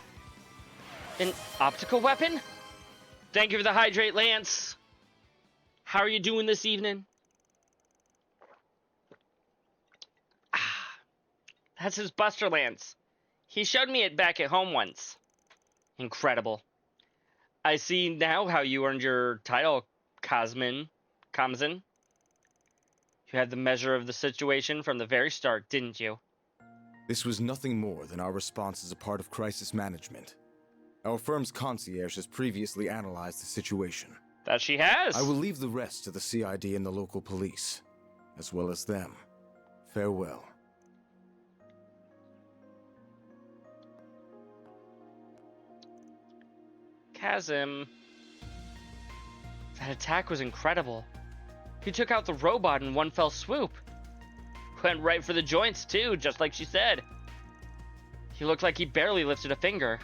An optical weapon? Thank you for the hydrate, Lance. How are you doing this evening? That's his Buster Lance. He showed me it back at home once. Incredible. I see now how you earned your title, Kamzen. You had the measure of the situation from the very start, didn't you? This was nothing more than our response as a part of crisis management. Our firm's concierge has previously analyzed the situation. That she has. I will leave the rest to the CID and the local police, as well as them. Farewell. Chasm. That attack was incredible. He took out the robot in one fell swoop. Went right for the joints too, just like she said. He looked like he barely lifted a finger.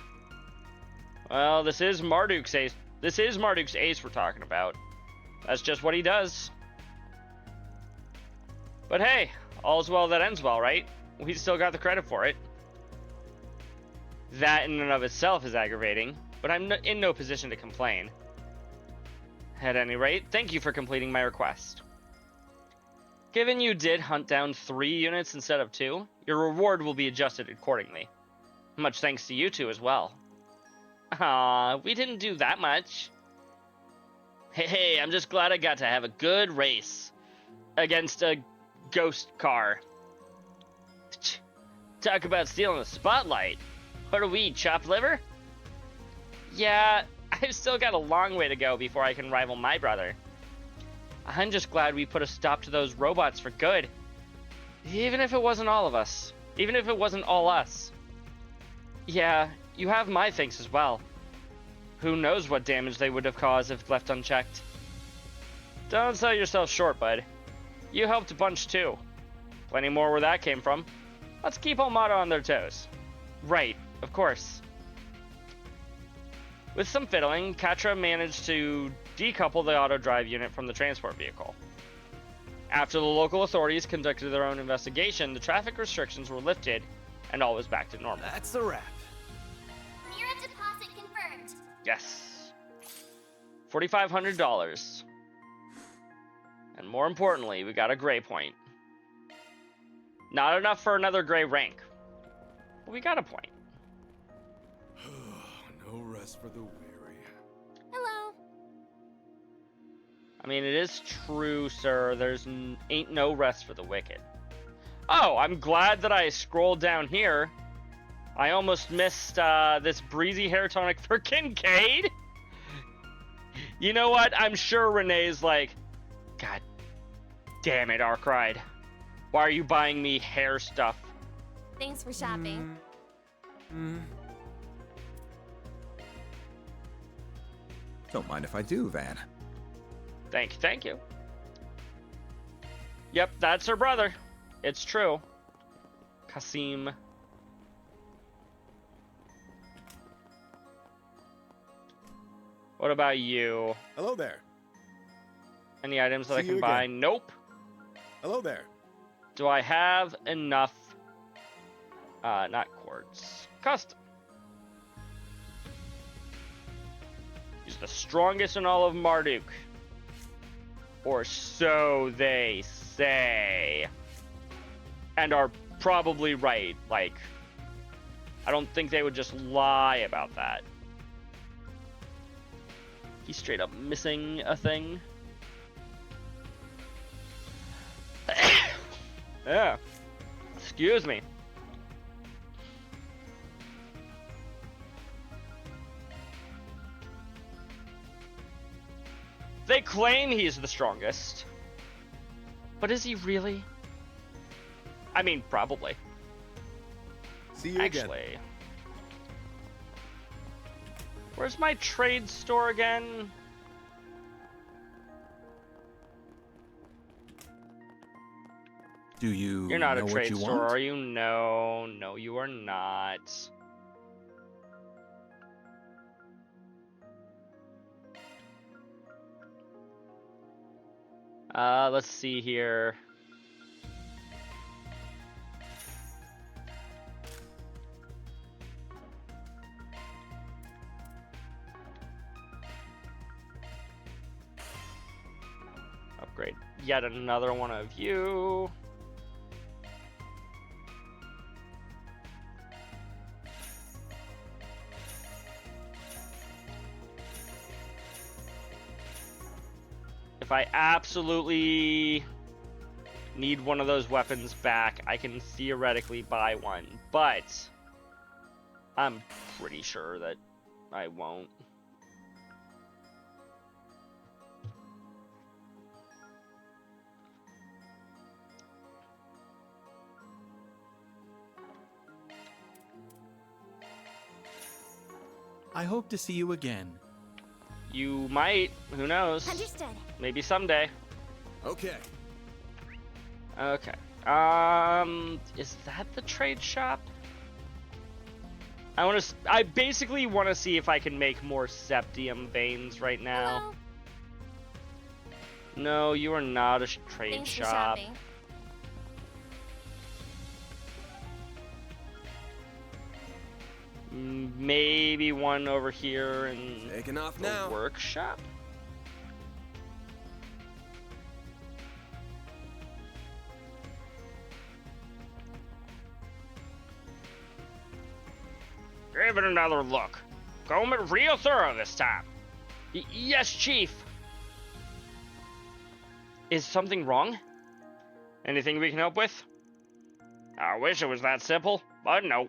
Well, this is Marduk's ace. This is Marduk's ace we're talking about. That's just what he does. But hey, all's well that ends well, right? We still got the credit for it. That in and of itself is aggravating, but I'm in no position to complain. At any rate, thank you for completing my request. Given you did hunt down 3 units instead of 2, your reward will be adjusted accordingly. Much thanks to you two as well. Aw, we didn't do that much. Hey, I'm just glad I got to have a good race against a ghost car. Talk about stealing the spotlight. What are we, chopped liver? Yeah, I've still got a long way to go before I can rival my brother. I'm just glad we put a stop to those robots for good. Even if it wasn't all of us. Even if it wasn't all us. Yeah, you have my thanks as well. Who knows what damage they would have caused if left unchecked. Don't sell yourself short, bud. You helped a bunch too. Plenty more where that came from. Let's keep Almada on their toes. Right, of course. With some fiddling, Katra managed to decouple the auto-drive unit from the transport vehicle. After the local authorities conducted their own investigation, the traffic restrictions were lifted, and all was back to normal. That's a wrap. Mira deposit confirmed. Yes. $4,500. And more importantly, we got a gray point. Not enough for another gray rank. But we got a point. No rest for the weary. Hello. I mean, it is true, sir. There's ain't no rest for the wicked. Oh, I'm glad that I scrolled down here. I almost missed this breezy hair tonic for Kincaid. You know what? I'm sure Renee's like, God damn it, Arkride. Why are you buying me hair stuff? Thanks for shopping. Don't mind if I do, Van. Thank you. Yep, that's her brother. It's true. Kasim. What about you? Hello there. Any items that I See can you buy? again. Nope. Hello there. Do I have enough? Not quartz. Custom. He's the strongest in all of Marduk. Or so they say. And are probably right. Like, I don't think they would just lie about that. He's straight up missing a thing. Yeah. Excuse me. They claim he's the strongest. But is he really? I mean, probably. See you again. Actually. Where's my trade store again? Do you You're not know a what trade you store, want? are you? No, no, you are not. Let's see here. Upgrade yet another one of you. If I absolutely need one of those weapons back, I can theoretically buy one, but I'm pretty sure that I won't. I hope to see you again. You might, who knows? Understood. Maybe someday. Okay. Okay. Is that the trade shop? I basically want to see if I can make more septium veins right now. Hello. No, you are not a trade Thanks for shop. shopping. Maybe one over here in Taking off the now. workshop? Give it another look. Comb it real thorough this time. Yes, Chief. Is something wrong? Anything we can help with? I wish it was that simple, but no.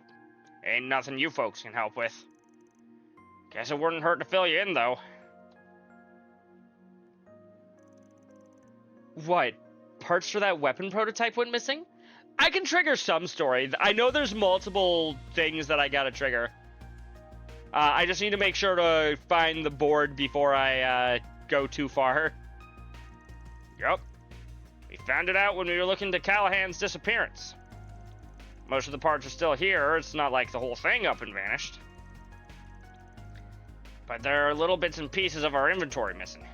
Ain't nothing you folks can help with. Guess it wouldn't hurt to fill you in, though. What? Parts for that weapon prototype went missing? I can trigger some story. I know there's multiple things that I gotta trigger. I just need to make sure to find the board before I go too far. Yup. We found it out when we were looking into Callahan's disappearance. Most of the parts are still here. It's not like the whole thing up and vanished. But there are little bits and pieces of our inventory missing.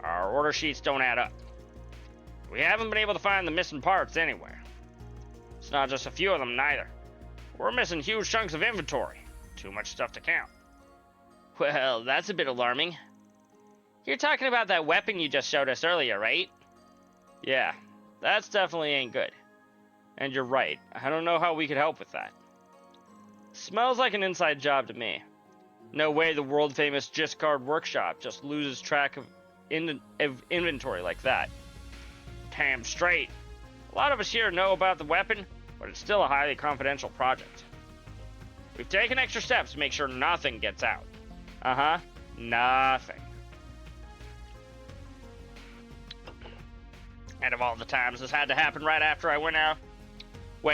Our order sheets don't add up. We haven't been able to find the missing parts anywhere. It's not just a few of them, neither. We're missing huge chunks of inventory. Too much stuff to count. Well, that's a bit alarming. You're talking about that weapon you just showed us earlier, right? Yeah, that's definitely ain't good. And you're right. I don't know how we could help with that. Smells like an inside job to me. No way the world-famous Discard Workshop just loses track of inventory like that. Damn straight. A lot of us here know about the weapon, but it's still a highly confidential project. We've taken extra steps to make sure nothing gets out. Uh-huh. Nothing. And of all the times this had to happen right after I went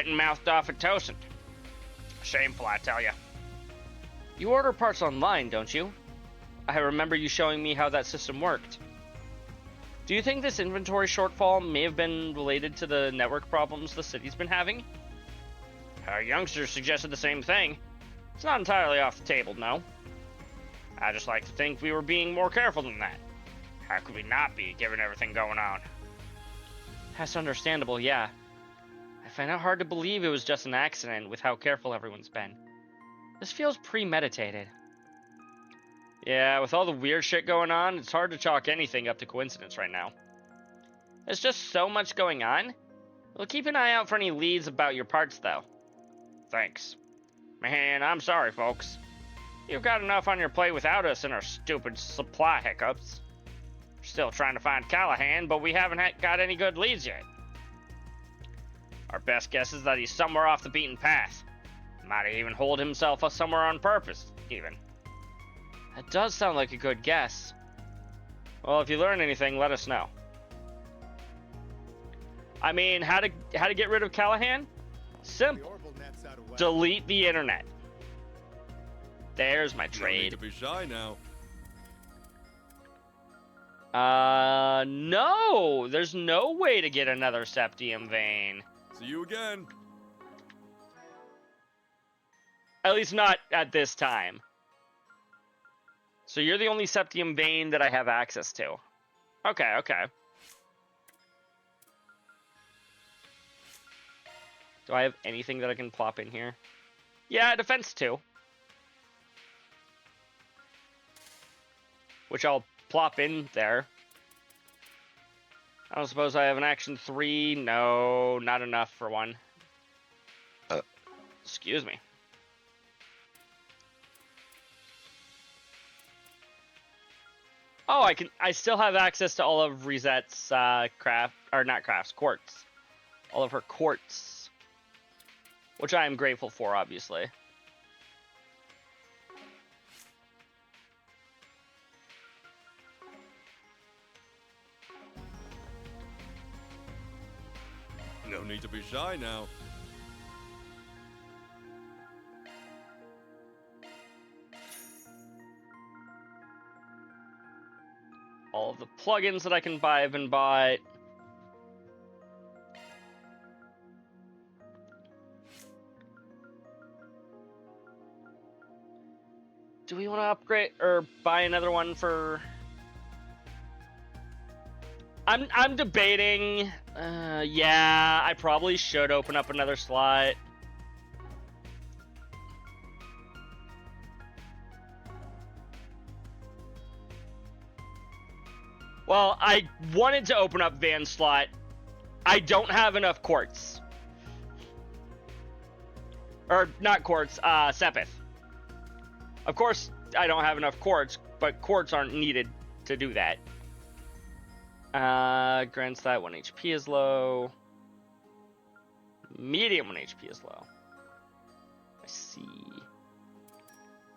and mouthed off at Tosin. Shameful, I tell ya. You order parts online, don't you? I remember you showing me how that system worked. Do you think this inventory shortfall may have been related to the network problems the city's been having? Our youngsters suggested the same thing. It's not entirely off the table, no. I just like to think we were being more careful than that. How could we not be, given everything going on? That's understandable, yeah. I find it hard to believe it was just an accident with how careful everyone's been. This feels premeditated. Yeah, with all the weird shit going on, it's hard to chalk anything up to coincidence right now. There's just so much going on. We'll keep an eye out for any leads about your parts, though. Thanks. Man, I'm sorry, folks. You've got enough on your plate without us and our stupid supply hiccups. We're still trying to find Callahan, but we haven't got any good leads yet. Our best guess is that he's somewhere off the beaten path. Might even hold himself up somewhere on purpose, even. That does sound like a good guess. Well, if you learn anything, let us know. I mean, how to get rid of Callahan? Simple. Delete the internet. There's my trade. No need to be shy now. No, there's no way to get another septium vein. See you again. At least not at this time. So you're the only septium vein that I have access to. Okay, okay. Do I have anything that I can plop in here? Yeah, defense 2. Which I'll plop in there. I don't suppose I have an action 3. No, not enough for one. Excuse me. Oh, I still have access to all of Risette's quartz. All of her quartz. Which I am grateful for, obviously. No need to be shy now. All of the plugins that I can buy have been bought. Do we want to upgrade or buy another one for... I'm debating. Yeah, I probably should open up another slot. Well, I wanted to open up Van's slot. I don't have enough quartz. Or, not quartz, Sepith. Of course, I don't have enough quartz, but quartz aren't needed to do that. Grants that 1 HP is low. Medium 1 HP is low. I see.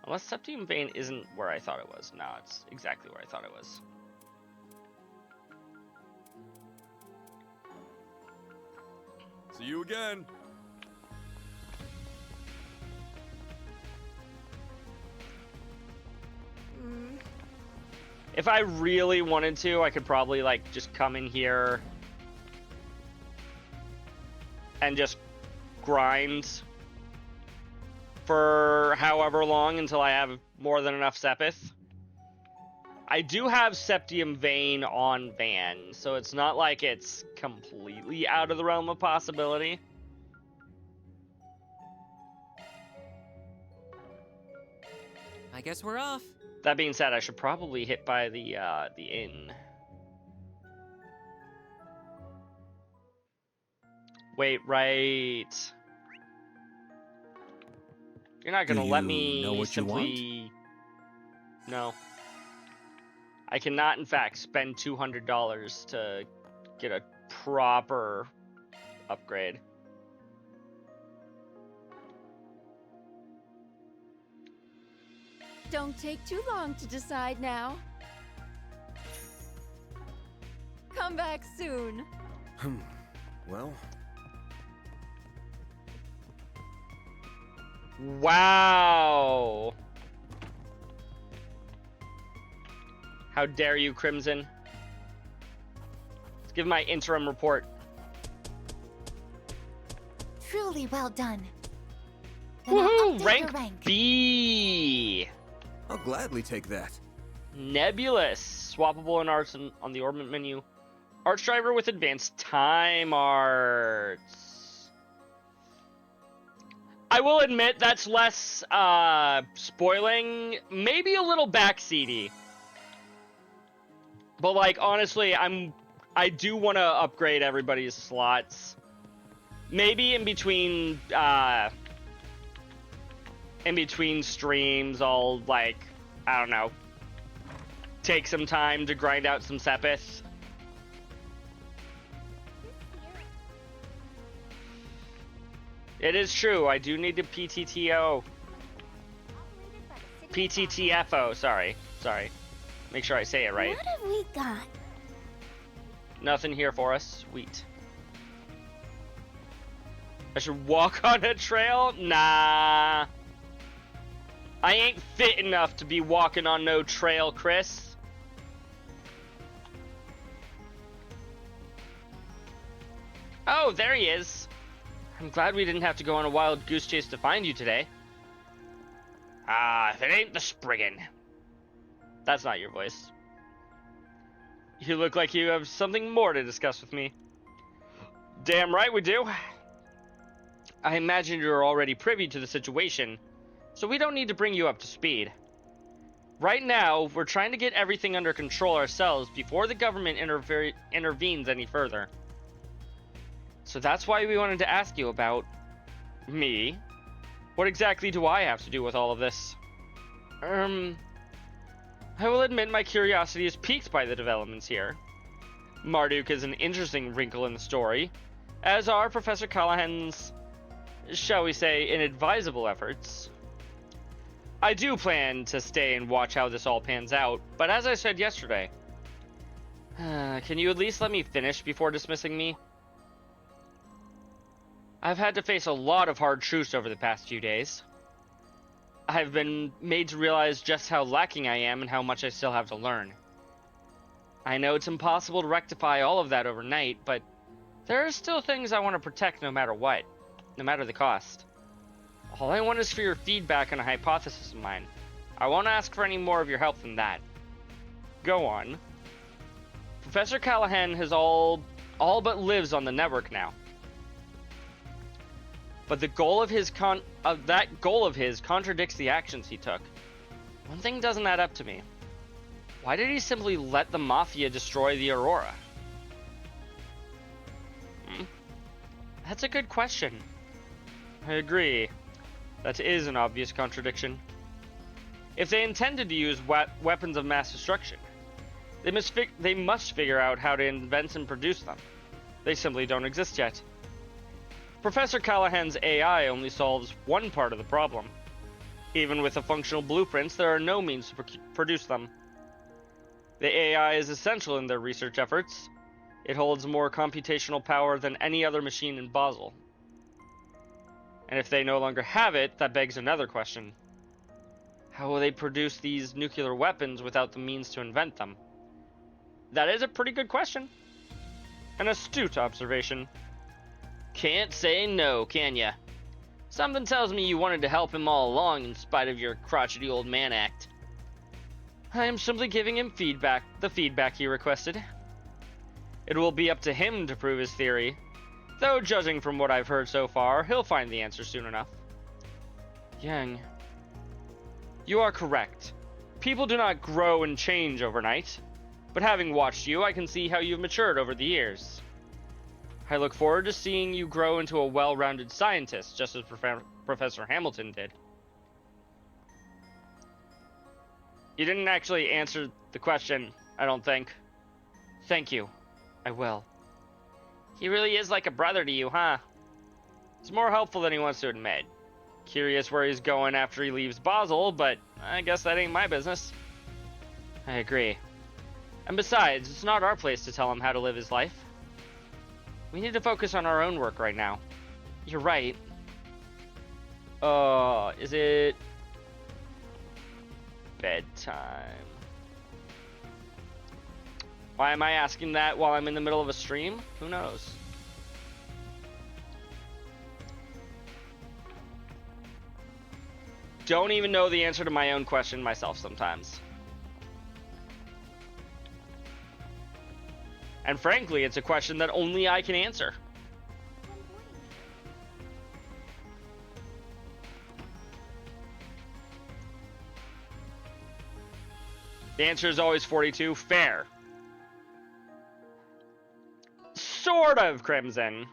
Unless Septium Vein isn't where I thought it was. No, it's exactly where I thought it was. See you again. If I really wanted to, I could probably, like, just come in here and just grind for however long until I have more than enough Sepith. I do have Septium Vein on Van, so it's not like it's completely out of the realm of possibility. I guess we're off. That being said, I should probably hit by the inn. Wait, right. You're not gonna let me know what simply... you want? No. I cannot, in fact, spend $200 to get a proper upgrade. Don't take too long to decide now. Come back soon. Well, Wow! How dare you, Crimson? Let's give my interim report. Truly well done. Then I'll Woohoo! update your Rank B! I'll gladly take that. Nebulous. Swappable in arts on the orbit menu. Arch driver with advanced time arts. I will admit that's less spoiling, maybe a little backseaty. But like honestly, I do want to upgrade everybody's slots. Maybe in between streams, I'll like, I don't know, take some time to grind out some Sepith. It is true, I do need to PTTO. PTTFO, sorry. Make sure I say it right. What have we got? Nothing here for us. Sweet. I should walk on a trail? Nah. I ain't fit enough to be walking on no trail, Chris. Oh, there he is. I'm glad we didn't have to go on a wild goose chase to find you today. Ah, if it ain't the Spriggan. That's not your voice. You look like you have something more to discuss with me. Damn right we do. I imagine you're already privy to the situation, so we don't need to bring you up to speed. Right now, we're trying to get everything under control ourselves before the government intervenes any further. So that's why we wanted to ask you about me. What exactly do I have to do with all of this? I will admit my curiosity is piqued by the developments here. Marduk is an interesting wrinkle in the story, as are Professor Callahan's, shall we say, inadvisable efforts. I do plan to stay and watch how this all pans out, but as I said yesterday, can you at least let me finish before dismissing me? I've had to face a lot of hard truths over the past few days. I've been made to realize just how lacking I am and how much I still have to learn. I know it's impossible to rectify all of that overnight, but there are still things I want to protect no matter what, no matter the cost. All I want is for your feedback on a hypothesis of mine. I won't ask for any more of your help than that. Go on. Professor Callahan has all but lives on the network now. But the goal of his contradicts the actions he took. One thing doesn't add up to me. Why did he simply let the Mafia destroy the Aurora? That's a good question. I agree. That is an obvious contradiction. If they intended to use weapons of mass destruction, they must figure out how to invent and produce them. They simply don't exist yet. Professor Callahan's AI only solves one part of the problem. Even with the functional blueprints, there are no means to produce them. The AI is essential in their research efforts. It holds more computational power than any other machine in Basel. And if they no longer have it, that begs another question. How will they produce these nuclear weapons without the means to invent them? That is a pretty good question. An astute observation. Can't say no, can ya? Something tells me you wanted to help him all along in spite of your crotchety old man act. I am simply giving him the feedback he requested. It will be up to him to prove his theory, though judging from what I've heard so far, he'll find the answer soon enough. Yang, you are correct. People do not grow and change overnight, but having watched you, I can see how you've matured over the years. I look forward to seeing you grow into a well-rounded scientist, just as Professor Hamilton did. You didn't actually answer the question, I don't think. Thank you. I will. He really is like a brother to you, huh? It's more helpful than he wants to admit. Curious where he's going after he leaves Basel, but I guess that ain't my business. I agree. And besides, it's not our place to tell him how to live his life. We need to focus on our own work right now. You're right. Is it bedtime? Why am I asking that while I'm in the middle of a stream? Who knows? Don't even know the answer to my own question myself sometimes. And frankly, it's a question that only I can answer. The answer is always 42. Fair. Sort of, Crimson.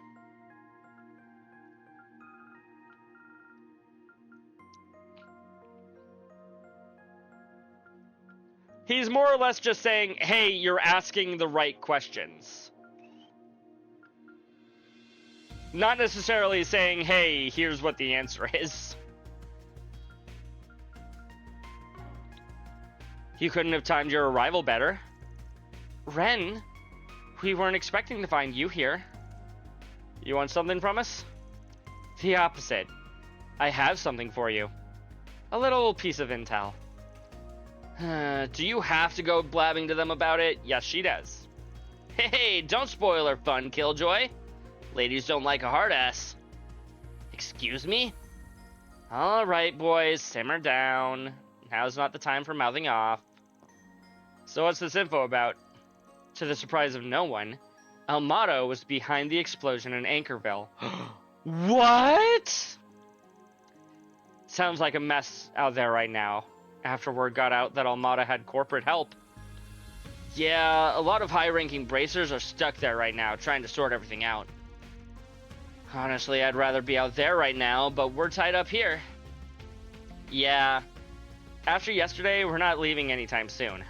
He's more or less just saying, hey, you're asking the right questions. Not necessarily saying, hey, here's what the answer is. You couldn't have timed your arrival better. Ren, we weren't expecting to find you here. You want something from us? The opposite. I have something for you. A little piece of intel. Do you have to go blabbing to them about it? Yes, she does. Hey, don't spoil her fun, Killjoy. Ladies don't like a hard ass. Excuse me? Alright, boys, simmer down. Now's not the time for mouthing off. So what's this info about? To the surprise of no one, Almato was behind the explosion in Anchorville. What? Sounds like a mess out there right now, after word got out that Almada had corporate help. Yeah, a lot of high-ranking bracers are stuck there right now, trying to sort everything out. Honestly, I'd rather be out there right now, but we're tied up here. Yeah, after yesterday, we're not leaving anytime soon.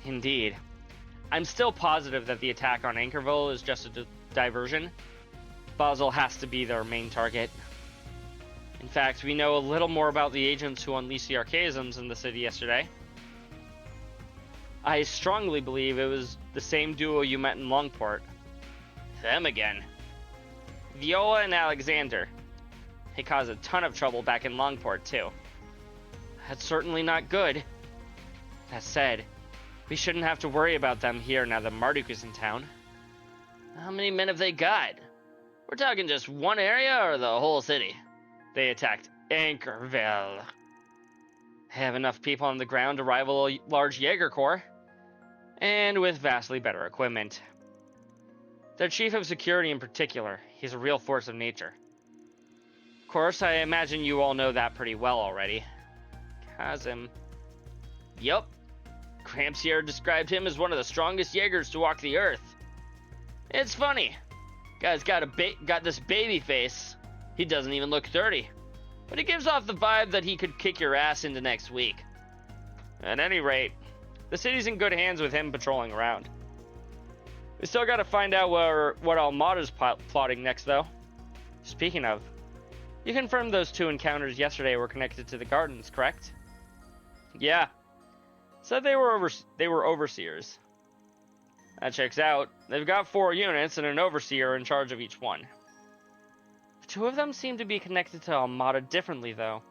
Indeed. I'm still positive that the attack on Anchorville is just a diversion. Basel has to be their main target. In fact, we know a little more about the agents who unleashed the archaisms in the city yesterday. I strongly believe it was the same duo you met in Longport. Them again. Viola and Alexander. They caused a ton of trouble back in Longport, too. That's certainly not good. That said, we shouldn't have to worry about them here now that Marduk is in town. How many men have they got? We're talking just one area or the whole city? They attacked Anchorville. They have enough people on the ground to rival a large Jaeger Corps, and with vastly better equipment. Their chief of security in particular, he's a real force of nature. Of course, I imagine you all know that pretty well already. Kazim. Yup. Gramps here described him as one of the strongest Jaegers to walk the earth. It's funny. Guy's got this baby face. He doesn't even look 30. But he gives off the vibe that he could kick your ass into next week. At any rate, the city's in good hands with him patrolling around. We still gotta find out what Almada's plotting next, though. Speaking of, you confirmed those two encounters yesterday were connected to the gardens, correct? Yeah. Said they were overseers. That checks out. They've got 4 units and an overseer in charge of each one. The 2 of them seem to be connected to Almada differently, though.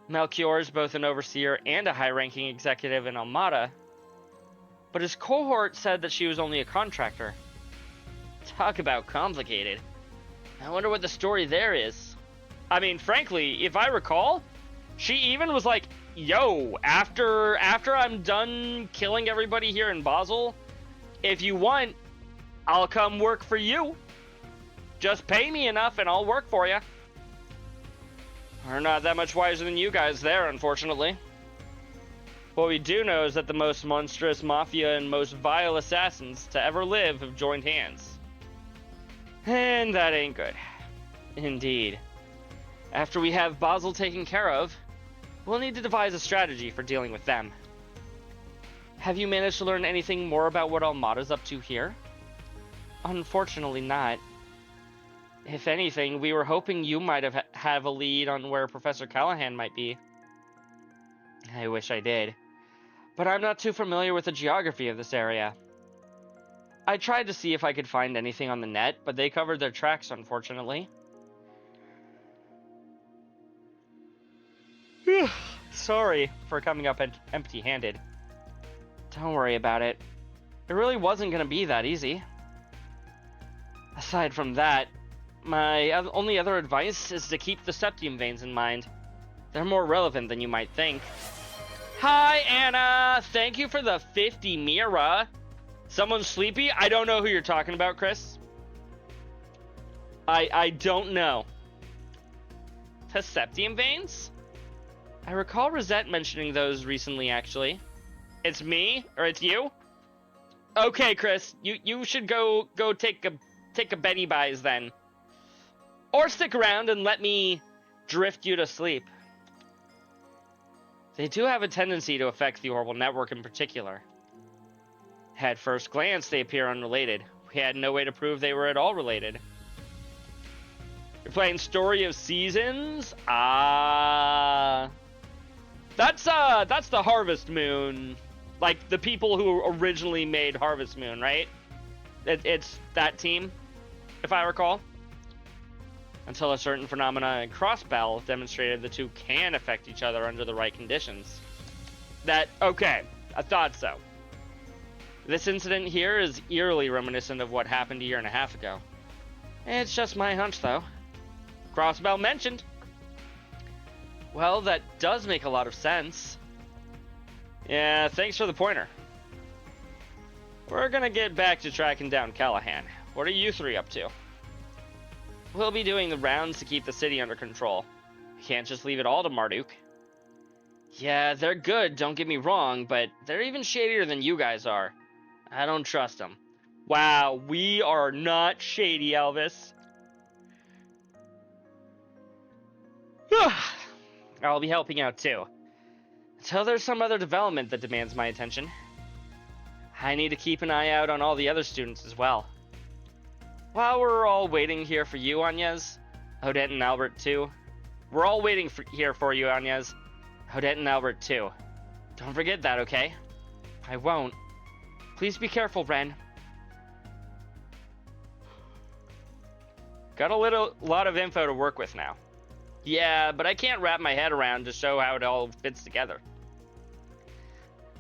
Melchior is both an overseer and a high-ranking executive in Almada, but his cohort said that she was only a contractor. Talk about complicated. I wonder what the story there is. I mean, frankly, if I recall, she even was like, yo, after I'm done killing everybody here in Basel, if you want, I'll come work for you. Just pay me enough and I'll work for you. We're not that much wiser than you guys there, unfortunately. What we do know is that the most monstrous mafia and most vile assassins to ever live have joined hands. And that ain't good. Indeed. After we have Basel taken care of, we'll need to devise a strategy for dealing with them. Have you managed to learn anything more about what Almada's up to here? Unfortunately not. If anything, we were hoping you might have a lead on where Professor Callahan might be. I wish I did. But I'm not too familiar with the geography of this area. I tried to see if I could find anything on the net, but they covered their tracks, unfortunately. Sorry for coming up empty-handed. Don't worry about it. It really wasn't going to be that easy. Aside from that, my only other advice is to keep the septium veins in mind. They're more relevant than you might think. Hi, Anna! Thank you for the 50 Mira. Someone sleepy? I don't know who you're talking about, Chris. I don't know. The septium veins? I recall Risette mentioning those recently, actually. It's me? Or it's you? Okay, Chris. You should go take a Benny Buys then. Or stick around and let me drift you to sleep. They do have a tendency to affect the orbital network in particular. At first glance, they appear unrelated. We had no way to prove they were at all related. You're playing Story of Seasons? That's the Harvest Moon. Like, the people who originally made Harvest Moon, right? It's that team, if I recall. until a certain phenomena in Crossbell demonstrated the two can affect each other under the right conditions. Okay, I thought so. This incident here is eerily reminiscent of what happened a year and a half ago. It's just my hunch, though. Crossbell mentioned. Well, that does make a lot of sense. Yeah, thanks for the pointer. We're gonna get back to tracking down Callahan. What are you three up to? We'll be doing the rounds to keep the city under control. We can't just leave it all to Marduk. Yeah, they're good, don't get me wrong, but they're even shadier than you guys are. I don't trust them. Wow, we are not shady, Elvis. I'll be helping out too. Until there's some other development that demands my attention. I need to keep an eye out on all the other students as well. While we're all waiting here for you, Agnes, Odette and Albert too. We're all waiting here for you, Agnes, Odette and Albert too. Don't forget that, okay? I won't. Please be careful, Ren. Got a lot of info to work with now. Yeah, but I can't wrap my head around to show how it all fits together.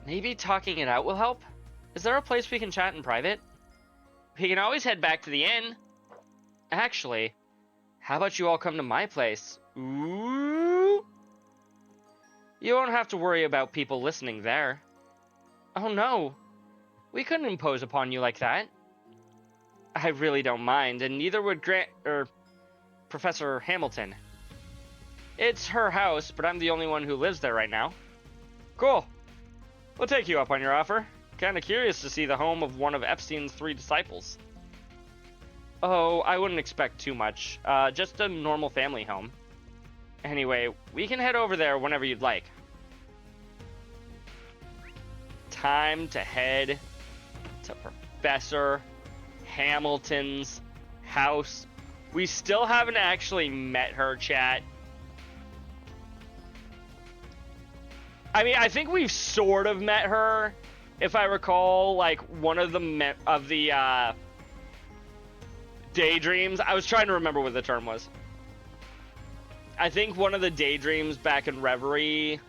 Maybe talking it out will help? Is there a place we can chat in private? We can always head back to the inn. Actually, how about you all come to my place? Ooh. You won't have to worry about people listening there. Oh no. We couldn't impose upon you like that. I really don't mind, and neither would Professor Hamilton. It's her house, but I'm the only one who lives there right now. Cool. We'll take you up on your offer. Kinda curious to see the home of one of Epstein's 3 disciples. Oh, I wouldn't expect too much. Just a normal family home. Anyway, we can head over there whenever you'd like. Time to head to Professor Hamilton's house. We still haven't actually met her, chat. I mean, I think we've sort of met her, if I recall, like one of the daydreams. I was trying to remember what the term was. I think one of the daydreams back in Reverie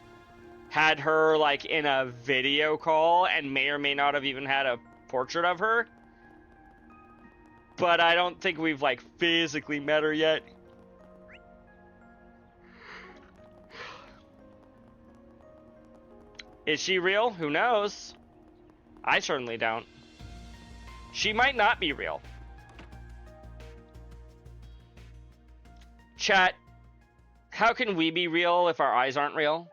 had her like in a video call and may or may not have even had a portrait of her. But I don't think we've like physically met her yet. Is she real? Who knows? I certainly don't. She might not be real. Chat, how can we be real if our eyes aren't real?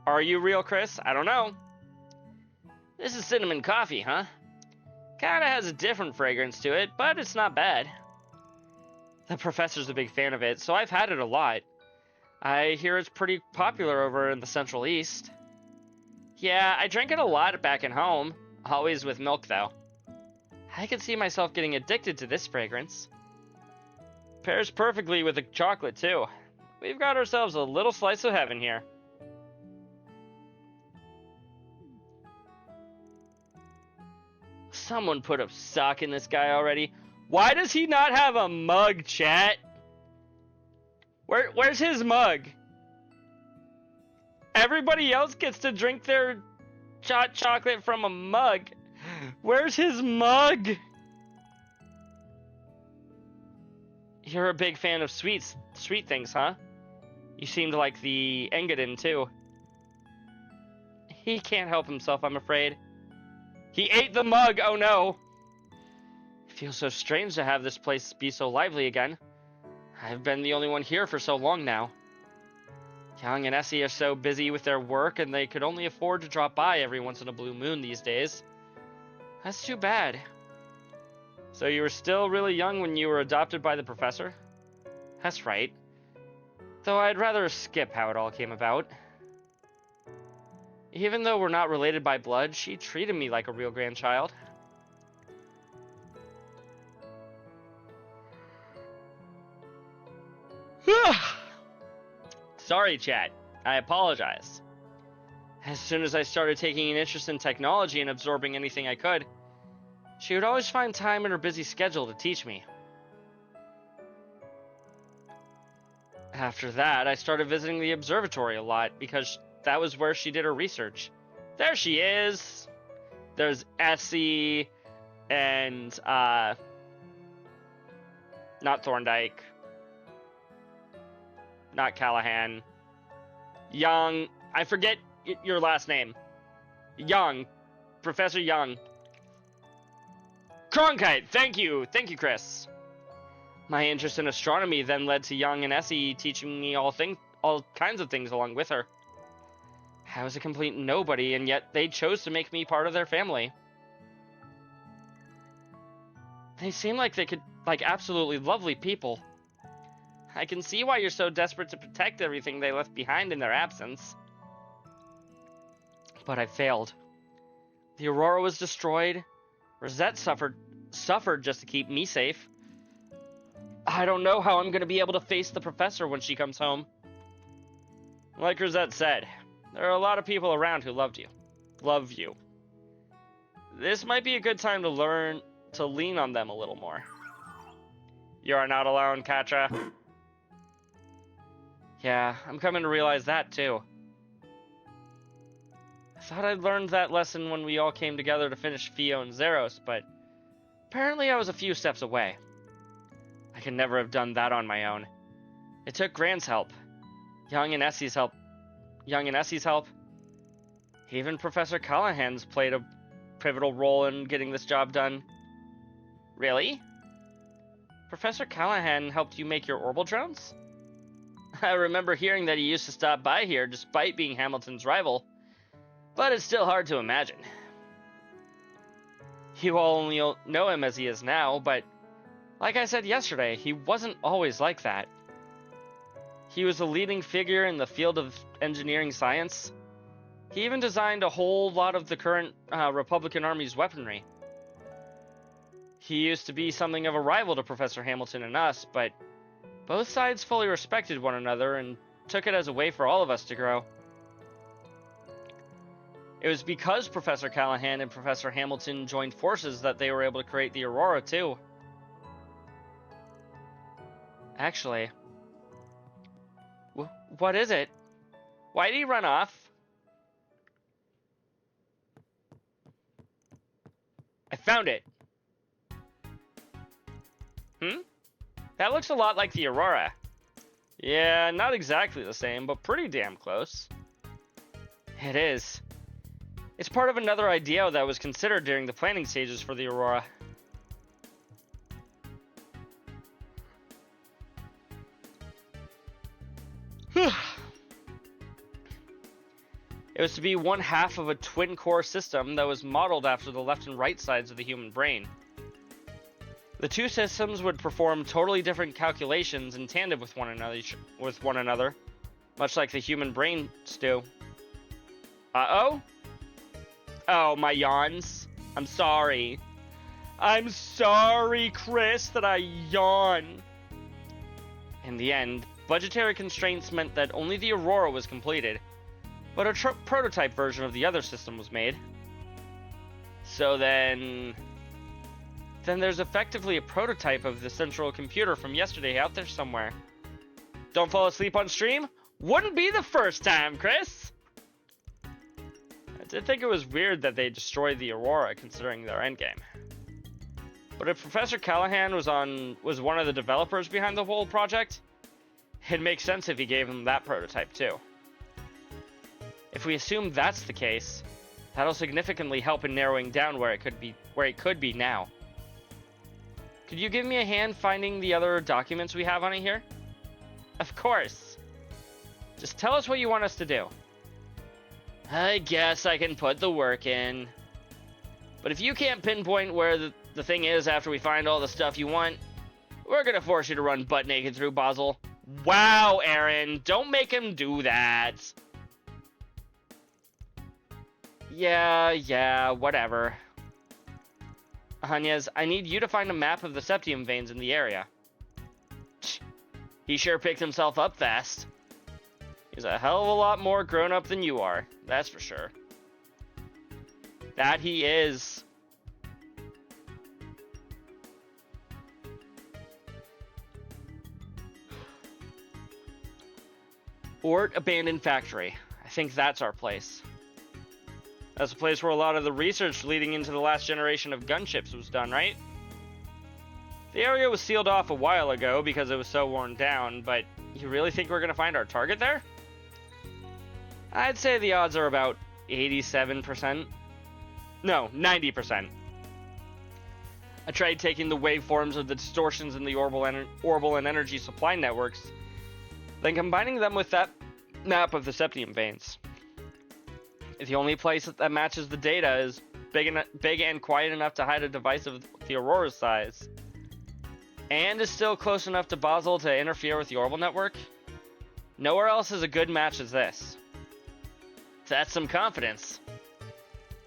Are you real, Chris? I don't know. This is cinnamon coffee, huh? Kinda has a different fragrance to it, but it's not bad. The professor's a big fan of it, so I've had it a lot. I hear it's pretty popular over in the Central East. Yeah, I drink it a lot back at home. Always with milk, though. I could see myself getting addicted to this fragrance. Pairs perfectly with the chocolate, too. We've got ourselves a little slice of heaven here. Someone put a sock in this guy already. Why does he not have a mug, chat? Where's his mug? Everybody else gets to drink their hot chocolate from a mug. Where's his mug? You're a big fan of sweet things, huh? You seem to like the Engadin, too. He can't help himself, I'm afraid. He ate the mug, oh no! It feels so strange to have this place be so lively again. I've been the only one here for so long now. Young and Essie are so busy with their work, and they could only afford to drop by every once in a blue moon these days. That's too bad. So you were still really young when you were adopted by the professor? That's right. Though I'd rather skip how it all came about. Even though we're not related by blood, she treated me like a real grandchild. Sorry, chat. I apologize. As soon as I started taking an interest in technology and absorbing anything I could, She would always find time in her busy schedule to teach me. After that, I started visiting the observatory a lot because that was where she did her research. There she is! There's Essie and, not Thorndyke. Not Callahan. Young. I forget your last name. Young. Professor Young. Cronkite! Thank you! Thank you, Chris. My interest in astronomy then led to Young and Essie teaching me all kinds of things along with her. I was a complete nobody, and yet they chose to make me part of their family. They seem like absolutely lovely people. I can see why you're so desperate to protect everything they left behind in their absence. But I failed. The Aurora was destroyed. Risette suffered just to keep me safe. I don't know how I'm going to be able to face the professor when she comes home. Like Risette said, there are a lot of people around who love you. This might be a good time to learn to lean on them a little more. You are not alone, Katra. Yeah, I'm coming to realize that too. I thought I'd learned that lesson when we all came together to finish Fio and Zeros, but apparently I was a few steps away. I could never have done that on my own. It took Grant's help. Young and Essie's help. Even Professor Callahan's played a pivotal role in getting this job done. Really? Professor Callahan helped you make your orbital drones? I remember hearing that he used to stop by here despite being Hamilton's rival, but it's still hard to imagine. You all only know him as he is now, but like I said yesterday, he wasn't always like that. He was a leading figure in the field of engineering science. He even designed a whole lot of the current Republican Army's weaponry. He used to be something of a rival to Professor Hamilton and us, but both sides fully respected one another and took it as a way for all of us to grow. It was because Professor Callahan and Professor Hamilton joined forces that they were able to create the Aurora, too. Actually, what is it? Why did he run off? I found it. That looks a lot like the Aurora. Yeah, not exactly the same, but pretty damn close. It is. It's part of another idea that was considered during the planning stages for the Aurora. It was to be one half of a twin-core system that was modeled after the left and right sides of the human brain. The two systems would perform totally different calculations in tandem with one another, much like the human brains do. Uh-oh? Oh, my yawns. I'm sorry. I'm sorry, Chris, that I yawn. In the end, budgetary constraints meant that only the Aurora was completed, but a prototype version of the other system was made. So then there's effectively a prototype of the central computer from yesterday out there somewhere. Don't fall asleep on stream? Wouldn't be the first time, Chris! I did think it was weird that they destroyed the Aurora, considering their endgame. But if Professor Callahan was one of the developers behind the whole project, it makes sense if he gave him that prototype too. If we assume that's the case, that'll significantly help in narrowing down where it could be now. Could you give me a hand finding the other documents we have on it here? Of course. Just tell us what you want us to do. I guess I can put the work in. But if you can't pinpoint where the thing is after we find all the stuff you want, we're gonna force you to run butt naked through Basel. Wow, Aaron, don't make him do that. Yeah, whatever. Hanyas, I need you to find a map of the septium veins in the area. He sure picked himself up fast. He's a hell of a lot more grown up than you are, that's for sure. That he is. Ort Abandoned Factory. I think that's our place. That's the place where a lot of the research leading into the last generation of gunships was done, right? The area was sealed off a while ago because it was so worn down, but you really think we're going to find our target there? I'd say the odds are about 87%. No, 90%. I tried taking the waveforms of the distortions in the orbital and energy supply networks, then combining them with that map of the septium veins. The only place that matches the data is big and quiet enough to hide a device of the Aurora's size, and is still close enough to Basel to interfere with the orbital network. Nowhere else is a good match as this. That's some confidence.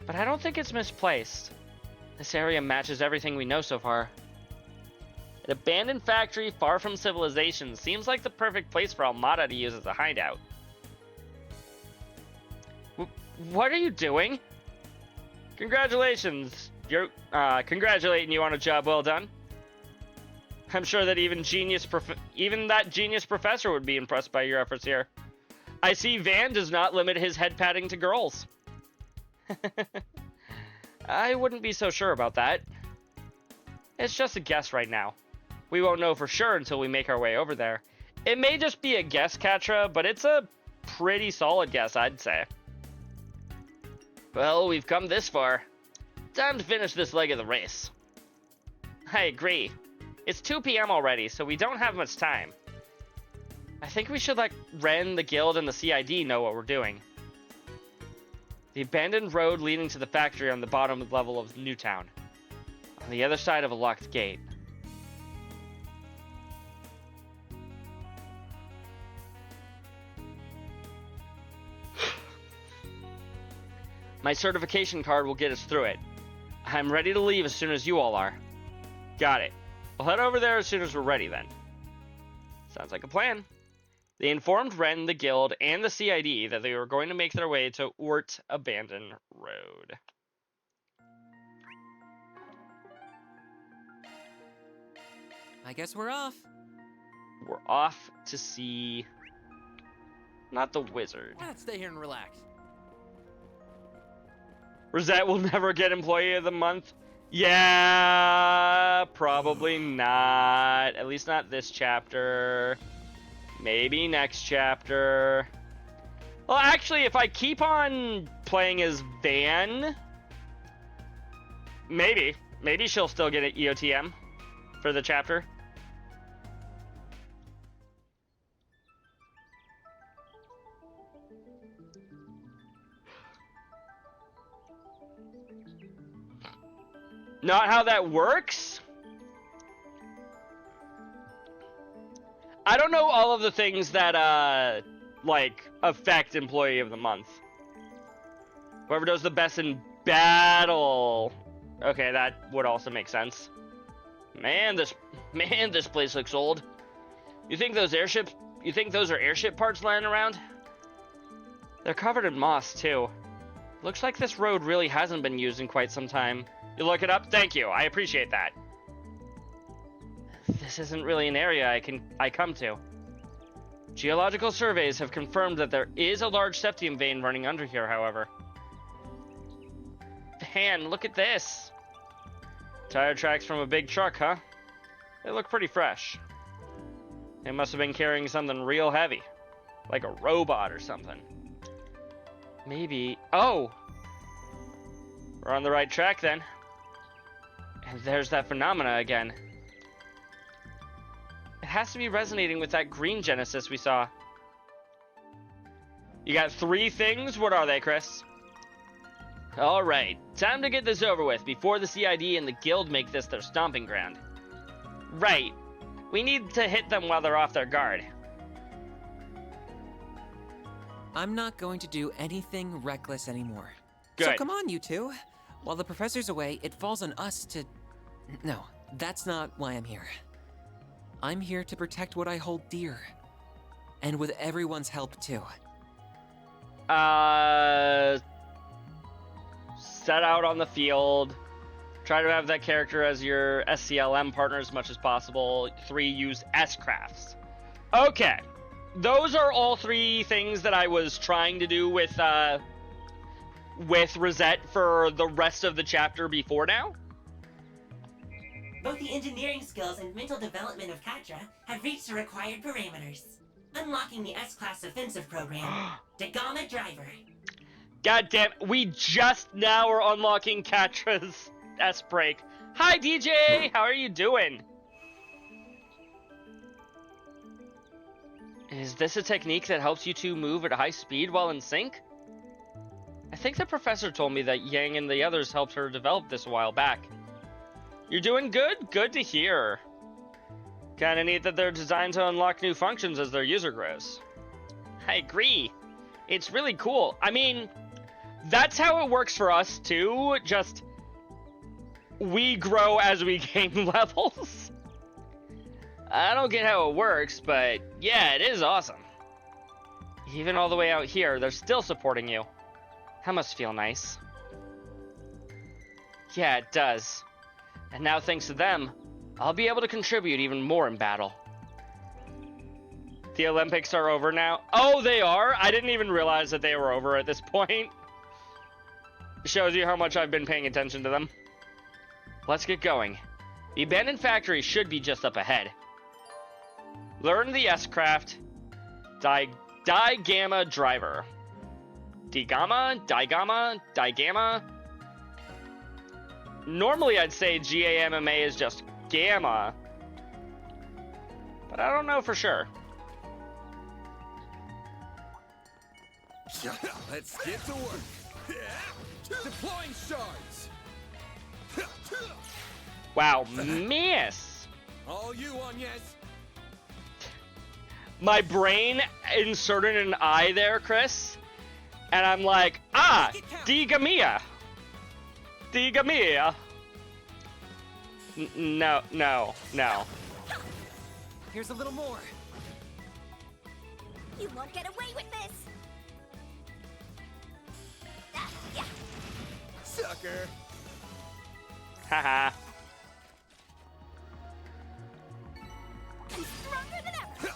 But I don't think it's misplaced. This area matches everything we know so far. An abandoned factory far from civilization seems like the perfect place for Almada to use as a hideout. What are you doing? Congratulations. You're congratulating you on a job well done. I'm sure that even that genius professor would be impressed by your efforts here. I see Van does not limit his head patting to girls. I wouldn't be so sure about that. It's just a guess right now. We won't know for sure until we make our way over there. It may just be a guess, Katra, but it's a pretty solid guess, I'd say. Well, we've come this far. Time to finish this leg of the race. I agree. It's 2 p.m. already, so we don't have much time. I think we should let Ren, the guild, and the CID know what we're doing. The abandoned road leading to the factory on the bottom level of Newtown, on the other side of a locked gate. My certification card will get us through it. I'm ready to leave as soon as you all are. Got it. We'll head over there as soon as we're ready then. Sounds like a plan. They informed Ren, the guild, and the CID that they were going to make their way to Ort Abandoned Road. I guess we're off. We're off to see... not the wizard. Let's stay here and relax. Risette will never get Employee of the Month. Yeah, probably not. At least not this chapter. Maybe next chapter. Well, actually, if I keep on playing as Van, maybe she'll still get an EOTM for the chapter. Not how that works? I don't know all of the things that, like, affect Employee of the Month. Whoever does the best in battle. Okay, that would also make sense. Man, this place looks old. You think those are airship parts lying around? They're covered in moss, too. Looks like this road really hasn't been used in quite some time. You look it up? Thank you. I appreciate that. This isn't really an area I come to. Geological surveys have confirmed that there is a large septium vein running under here, however. Man, look at this. Tire tracks from a big truck, huh? They look pretty fresh. They must have been carrying something real heavy. Like a robot or something. Maybe... oh! We're on the right track then. And there's that phenomena again. It has to be resonating with that green Genesis we saw. You got 3 things? What are they, Chris? Alright, time to get this over with before the CID and the guild make this their stomping ground. Right. We need to hit them while they're off their guard. I'm not going to do anything reckless anymore. Good. So come on, you two. While the professor's away, it falls on us to... No, that's not why I'm here. I'm here to protect what I hold dear. And with everyone's help, too. Set out on the field. Try to have that character as your SCLM partner as much as possible. 3, use S-crafts. Okay. those are all three things that I was trying to do with Risette for the rest of the chapter before now. Both the engineering skills and mental development of Katra have reached the required parameters. Unlocking the S-Class offensive program, Dagama Driver. God damn, we just now are unlocking Katra's S-Break. Hi, DJ! How are you doing? Is this a technique that helps you two move at a high speed while in sync? I think the professor told me that Yang and the others helped her develop this a while back. You're doing good? Good to hear. Kinda neat that they're designed to unlock new functions as their user grows. I agree. It's really cool. I mean, that's how it works for us too, just we grow as we gain levels. I don't get how it works, but yeah, it is awesome. Even all the way out here, they're still supporting you. That must feel nice. Yeah, it does. And now thanks to them, I'll be able to contribute even more in battle. The Olympics are over now. Oh, they are? I didn't even realize that they were over at this point. Shows you how much I've been paying attention to them. Let's get going. The abandoned factory should be just up ahead. Learn the S-Craft. Digamma Driver. Digamma? Normally I'd say GAMMA is just Gamma. But I don't know for sure. Let's get to work. Deploying shards. Wow, miss. All you on, yes. My brain inserted an I there, Chris. And I'm like, Digamia. No. Here's a little more. You won't get away with this. Yeah. Sucker. Haha. I'm stronger than ever.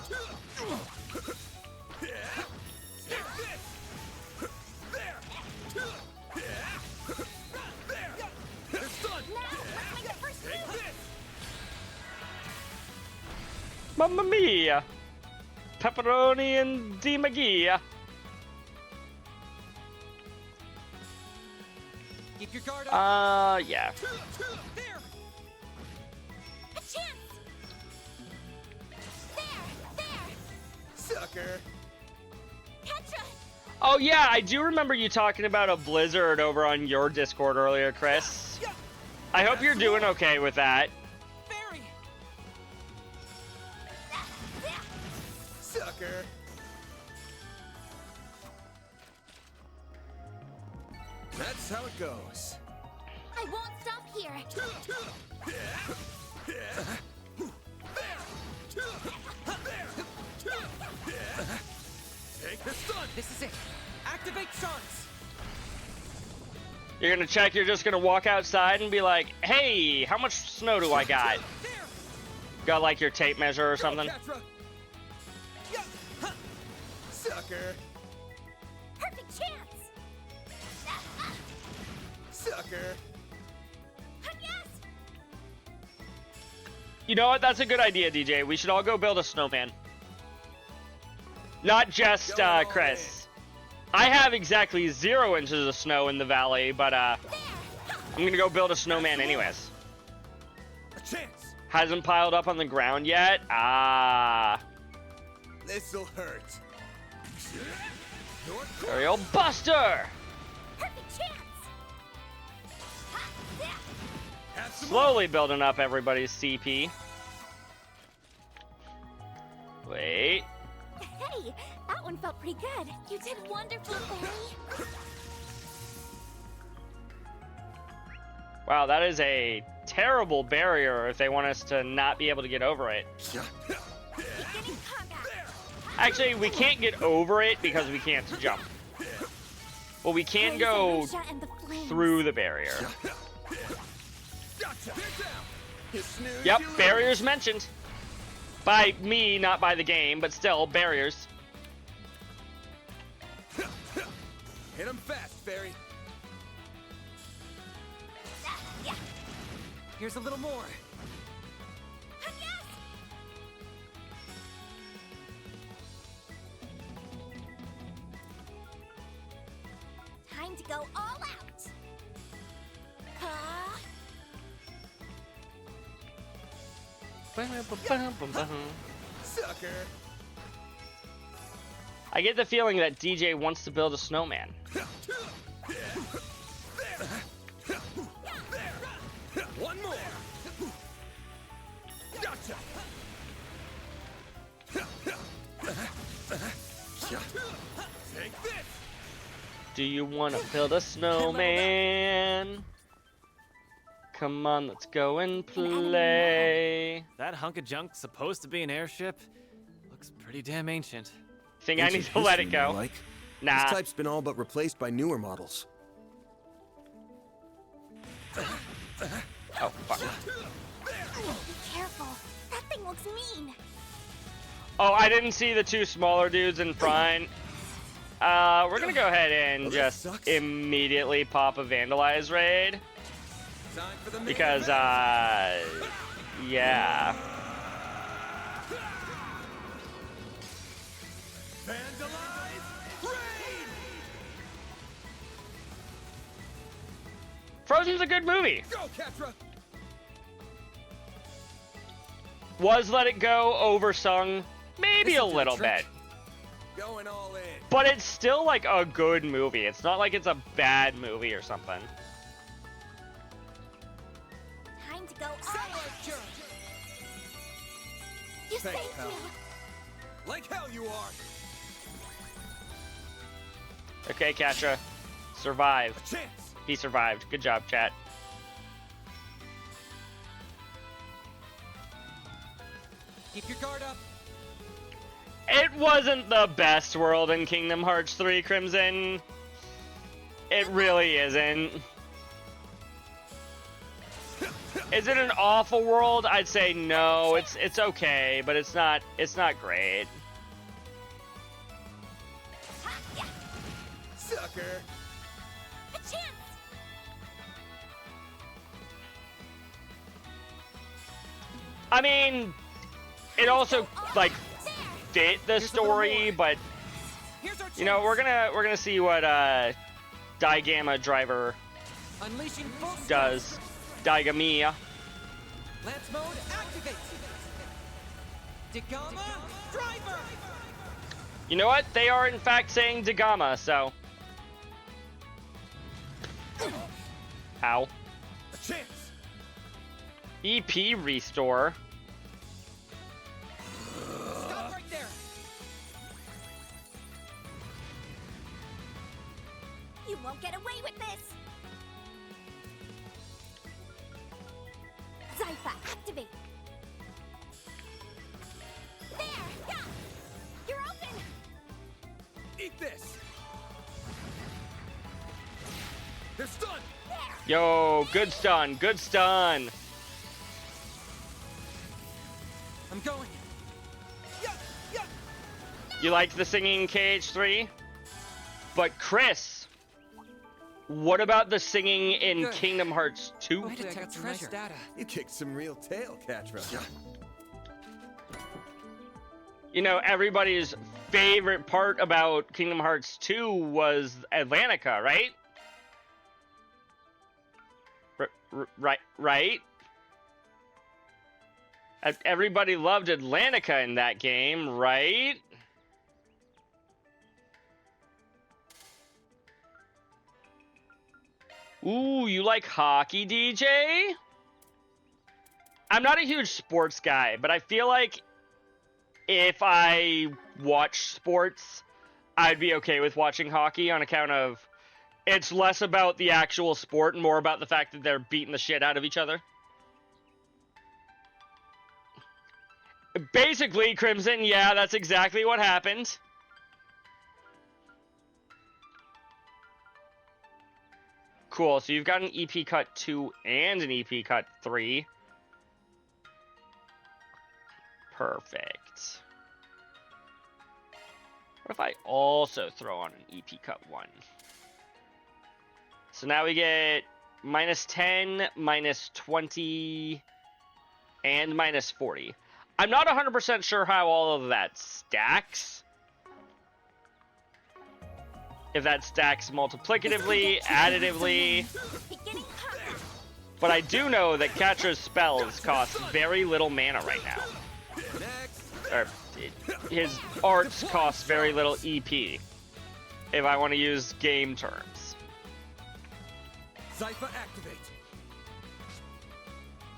Mamma mia! Pepperoni and Di Magia. Keep your guard up. Yeah. There. A chance. There. Sucker. Petra. Oh yeah, I do remember you talking about a blizzard over on your Discord earlier, Chris. I hope you're doing okay with that. Barry. Sucker. That's how it goes. I won't stop here. Take the stun. This is it. Activate shards. You're gonna check, you're just gonna walk outside and be like, hey, how much snow do I got? There. Got like your tape measure or something? Sucker. Perfect chance. Sucker. Yes. You know what? That's a good idea, DJ. We should all go build a snowman. Not just Chris. I have exactly 0 inches of snow in the valley, but I'm gonna go build a snowman anyways. A chance. Hasn't piled up on the ground yet? This'll hurt. Aerial Buster! Perfect chance. Slowly building up everybody's CP. Wait. Hey, that one felt pretty good. You did wonderful, Barry. Wow, that is a terrible barrier if they want us to not be able to get over it. Beginning combat. Actually, we can't get over it because we can't jump. Well, we can go through the barrier. Gotcha. Get down. Yep, barriers mentioned. By me, not by the game, but still, barriers. Hit him fast, Fairy. Here's a little more. Time to go all out. Ah. Sucker. I get the feeling that DJ wants to build a snowman. One more. Gotcha. Take this. Do you want to build a snowman? Come on, let's go and play. That hunk of junk's supposed to be an airship? Looks pretty damn ancient. Think I need to let it go. Like. Nah. This type's been all but replaced by newer models. Oh, fuck. Be careful. That thing looks mean. Oh, I didn't see the two smaller dudes in front. We're gonna go ahead and just immediately pop a Vandalize raid. Because, yeah. Frozen's a good movie. Go, Catra. Was Let It Go oversung? Maybe a little bit. Going all in. But it's still like a good movie. It's not like it's a bad movie or something. Time to go all out. You saved pal. me. Like hell you are. Okay, Katra. Survive. A chance. He survived. Good job, chat. Keep your guard up. It wasn't the best world in Kingdom Hearts 3, Crimson. It really isn't. Is it an awful world? I'd say no. It's okay, but it's not great. Sucker. A chance. I mean, it also like fit the story, but you know, we're gonna see what Digamma Driver Unleashing full does. Digamia. Lance mode activate. Dagama driver. You know what? They are in fact saying Digamma, so. Ow. A chance. EP restore. Stop right there. You won't get away with this. Zypha, activate. There, yeah. You're open. Eat this. They're stunned. There. Yo, good stun, good stun. I'm going. You like the singing KH3? But Chris, what about the singing in Good. Kingdom Hearts 2? Way to detect treasure. Data. You kicked some real tail, Catra. You know, everybody's favorite part about Kingdom Hearts 2 was Atlantica, right? Right? Everybody loved Atlantica in that game, right? Ooh, you like hockey, DJ? I'm not a huge sports guy, but I feel like if I watch sports, I'd be okay with watching hockey on account of it's less about the actual sport and more about the fact that they're beating the shit out of each other. Basically, Crimson, yeah, that's exactly what happened. Cool, so you've got an EP Cut 2 and an EP Cut 3. Perfect. What if I also throw on an EP cut 1? So now we get -10, -20, and -40. I'm not 100% sure how all of that stacks. If that stacks multiplicatively, additively. But I do know that Katra's spells cost very little mana right now. Or his arts cost very little EP, if I want to use game terms. Zypher activate.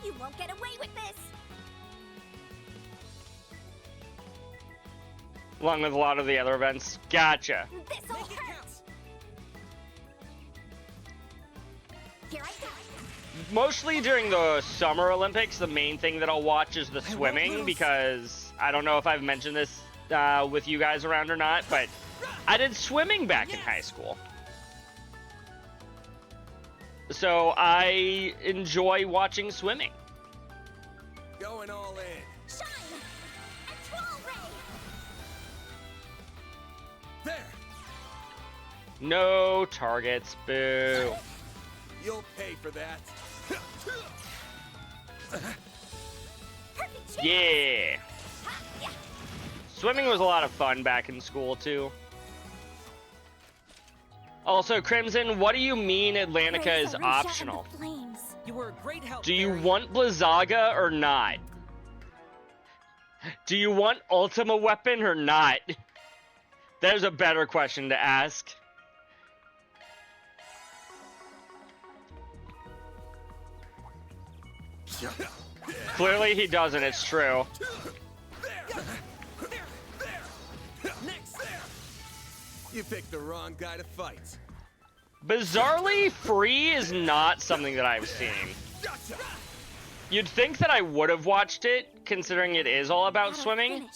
You won't get away with this. Along with a lot of the other events. Gotcha. This'll hurt. Here I go. Mostly during the Summer Olympics, the main thing that I'll watch is the swimming, because I don't know if I've mentioned this with you guys around or not, but I did swimming back in high school. So I enjoy watching swimming. Going all in. Shine! And Troll Ray! There. No targets, boo. You'll pay for that. Yeah. Swimming was a lot of fun back in school, too. Also, Crimson, what do you mean Atlantica is optional? You were a great help. Do you Barry. want Blizzaga or not? Do you want Ultima Weapon or not? There's a better question to ask. Clearly he doesn't, it's true. You picked the wrong guy to fight. Bizarrely, free is not something that I've seen. You'd think that I would have watched it, considering it is all about swimming.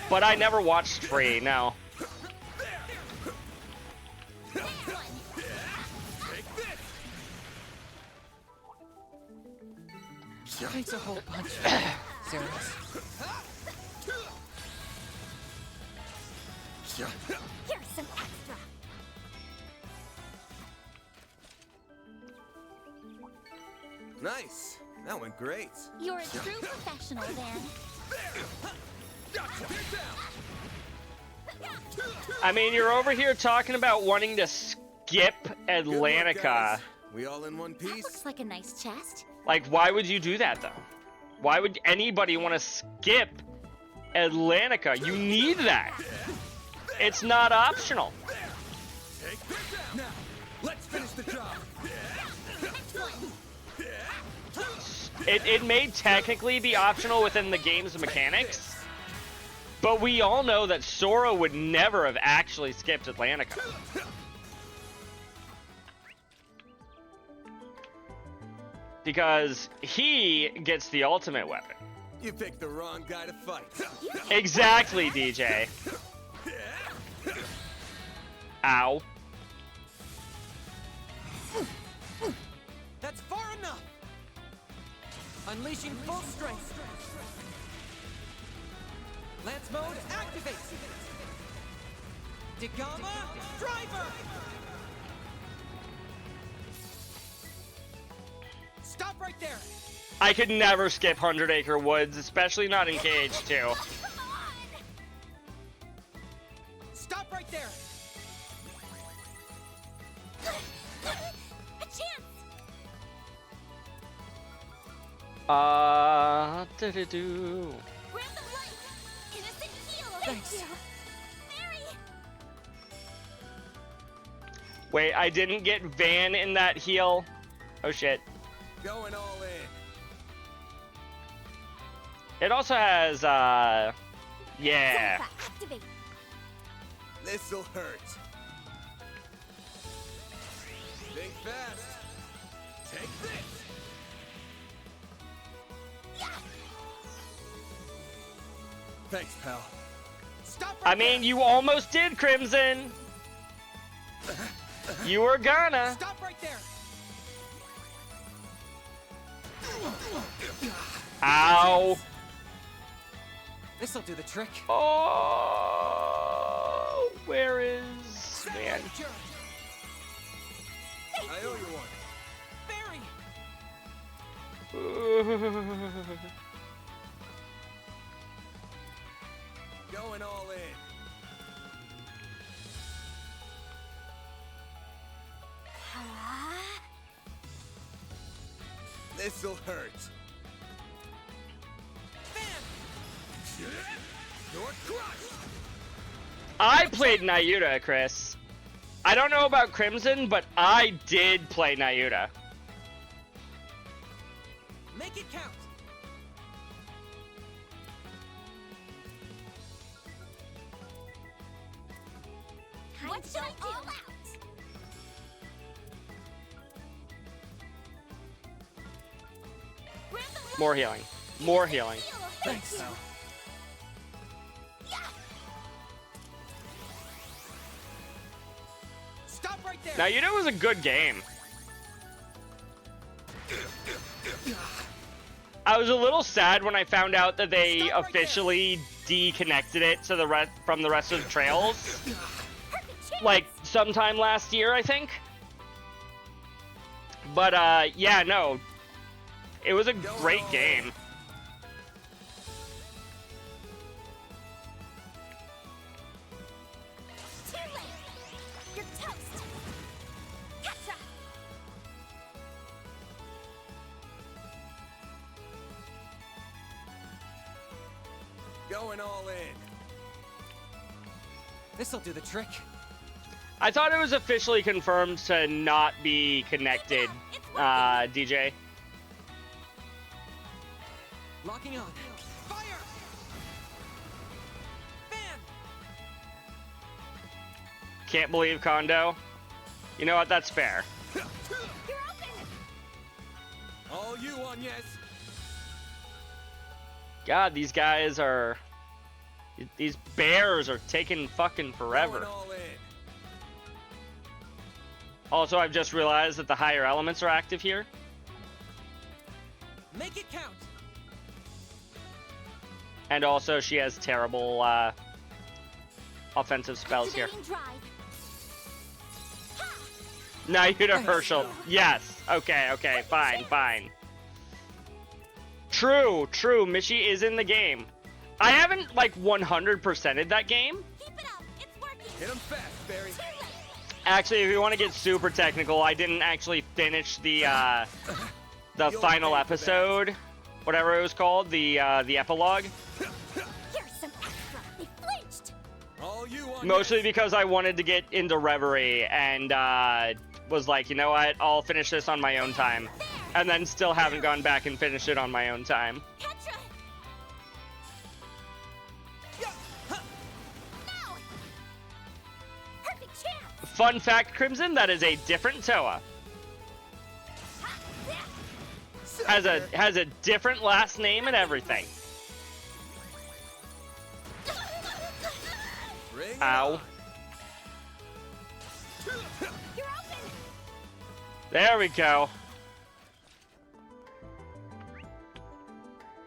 But I never watched free, no. Thanks a whole bunch, Zeros. Here's some extra. Nice. That went great. You're a true professional, Van. I mean, you're over here talking about wanting to skip Atlantica. We all in one piece? Looks like a nice chest. Like, why would you do that, though? Why would anybody want to skip Atlantica? You need that. It's not optional. Now, let's finish the job. It may technically be optional within the game's mechanics, but we all know that Sora would never have actually skipped Atlantica. Because he gets the ultimate weapon. You picked the wrong guy to fight. Exactly, DJ. Ow. That's far enough. Unleashing full strength. Lance mode activate. Dagama driver. Stop right there. I could never skip 100 Acre Woods, especially not in KH2. Stop right there. A chance. Do-do-do. Random light. Innocent heal. Thanks. Thank you. Mary. Wait, I didn't get Van in that heal. Oh shit. Going all in. It also has, yeah. Zephyr, activate. This'll hurt. Think fast. Take this. Thanks, pal. Stop I right mean, you almost did, Crimson. You were gonna. there. Stop right there. Ow. This'll do the trick. Oh, where is man? I owe you one. Barry! Going all in. This'll hurt. You're crushed. I played Nayuta, Chris. I don't know about Crimson, but I did play Nayuta. Make it count! What should I do? All out. More healing. More healing. Thanks. Stop right there! Nayuta was a good game. I was a little sad when I found out that they officially deconnected it to the from the rest of the trails. Like sometime last year, I think. But yeah, no. It was a great game. Too late. You're toast. Gotcha. Going all in. This'll do the trick. I thought it was officially confirmed to not be connected, DJ. Locking on. Fire! Fan! Can't believe Kondo. You know what? That's fair. You're open. All you on, yes. God, these guys are... These bears are taking fucking forever. Going all in. Also, I've just realized that the higher elements are active here. Make it count! And also, she has terrible offensive spells here. Nayuta Herschel. Yes. Okay, okay. Fine, fine. True, true. Mishi is in the game. I haven't, like, 100%ed that game. Keep it up. It's working. Hit him fast, Barry. Actually, if you want to get super technical, I didn't actually finish the final episode, whatever it was called, the epilogue. Here's some extra. They flinched. All you on, Mostly yes. because I wanted to get into Reverie and was like, you know what, I'll finish this on my own time. And then still haven't gone back and finished it on my own time. Petra. No. Perfect chance. Fun fact, Crimson, that is a different Toa. Has a different last name and everything. Bring it Ow. on. You're open. There we go.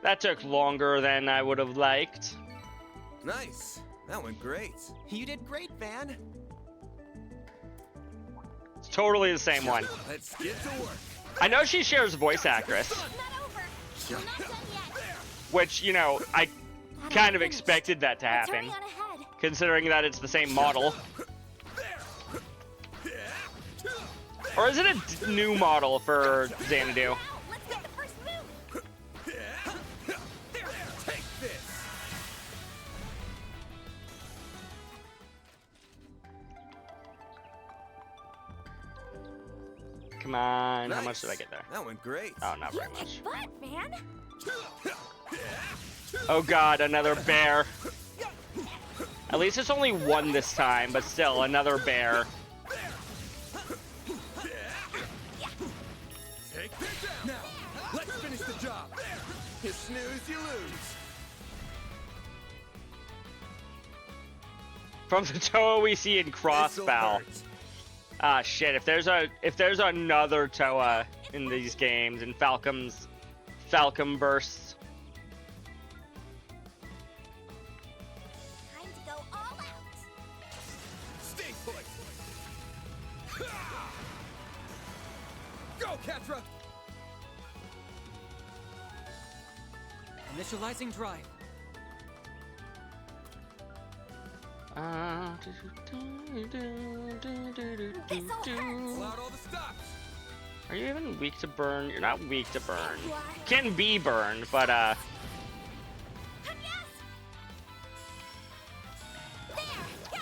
That took longer than I would have liked. Nice. That went great. You did great, Van. It's totally the same one. Let's get to work. I know she shares voice actress, Not over. We're not done yet. which, you know, I kind of expected that to Let's happen, hurry on ahead. considering that it's the same model. Or is it a new model for Xanadu? Now, let's get the first move. Take this. Come on, how Nice. much did I get there? That went great. Oh, not very You much. kick butt, man. Oh god, another bear. At least it's only one this time, but still, another bear. Take this out. Now, let's finish the job. You snooze, you lose. From the Toa we see in This'll Crossbow. hurt. Ah shit, if there's another Toa in these games, in Falcom bursts. Go, Catra! Initializing drive. Pull out all the stops! Are you even weak to burn? You're not weak to burn. Can be burned, but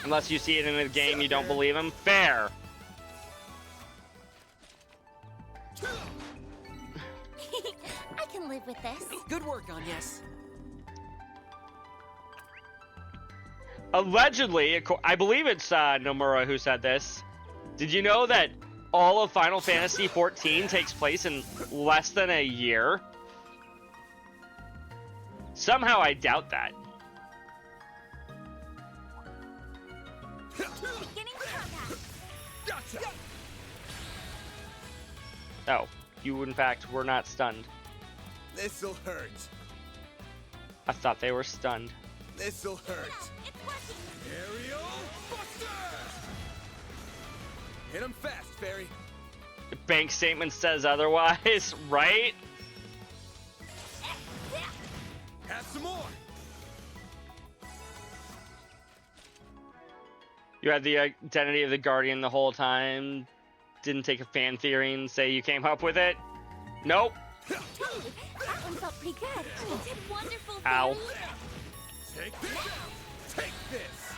unless you see it in the game, you don't believe him. Fair. I can live with this. Good work, Agnes. Allegedly, I believe it's Nomura who said this. Did you know that all of Final Fantasy XIV takes place in less than a year? Somehow I doubt that. Beginning combat. Gotcha! Oh, you in fact were not stunned. This'll hurt. I thought they were stunned. This'll hurt. It's working. Aerial Buster! Hit him fast, Fairy. The bank statement says otherwise, right? Have some more! You had the identity of the Guardian the whole time. Didn't take a fan theory and say you came up with it. Nope. Totally. That one felt pretty good. You did wonderful. Ow. Fairy. Take this! Take this!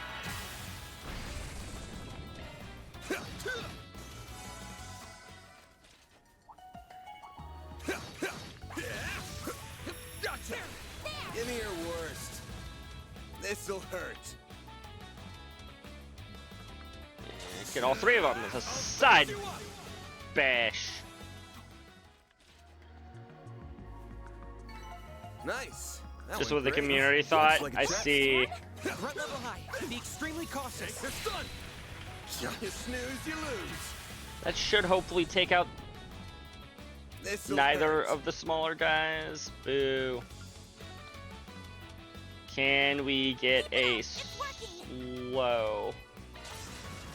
Gotcha! Give me your worst. This'll hurt. Get all three of them with a side bash. Nice. That Just went what the great. community Looks thought. like a I trap. see. Threat level high. Be extremely cautious. Take this done! You snooze, you lose. That should hopefully take out This'll neither hurt. of the smaller guys. Boo. Can we get a slow?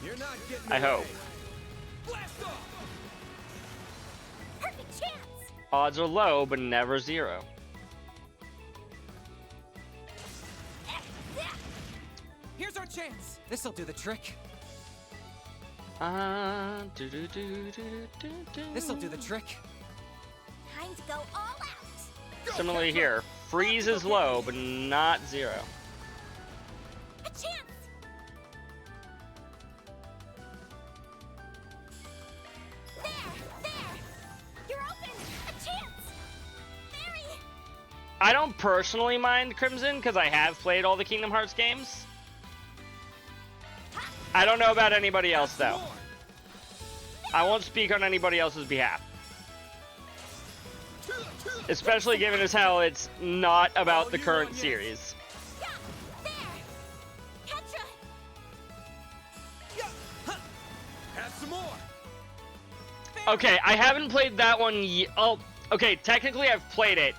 You're not getting I away. hope. Blast off! Perfect chance. Odds are low, but never zero. Here's our chance. This'll do the trick. This'll do the trick. Time to go all out. Similarly here, freeze is low, but not zero. A chance. There. You're open. A chance. Fairy. I don't personally mind Crimson because I have played all the Kingdom Hearts games. I don't know about anybody else though. I won't speak on anybody else's behalf. Especially given as how it's not about the current series. There. Petra. Have some more! Okay, I haven't played that one yet. Oh, okay, technically I've played it.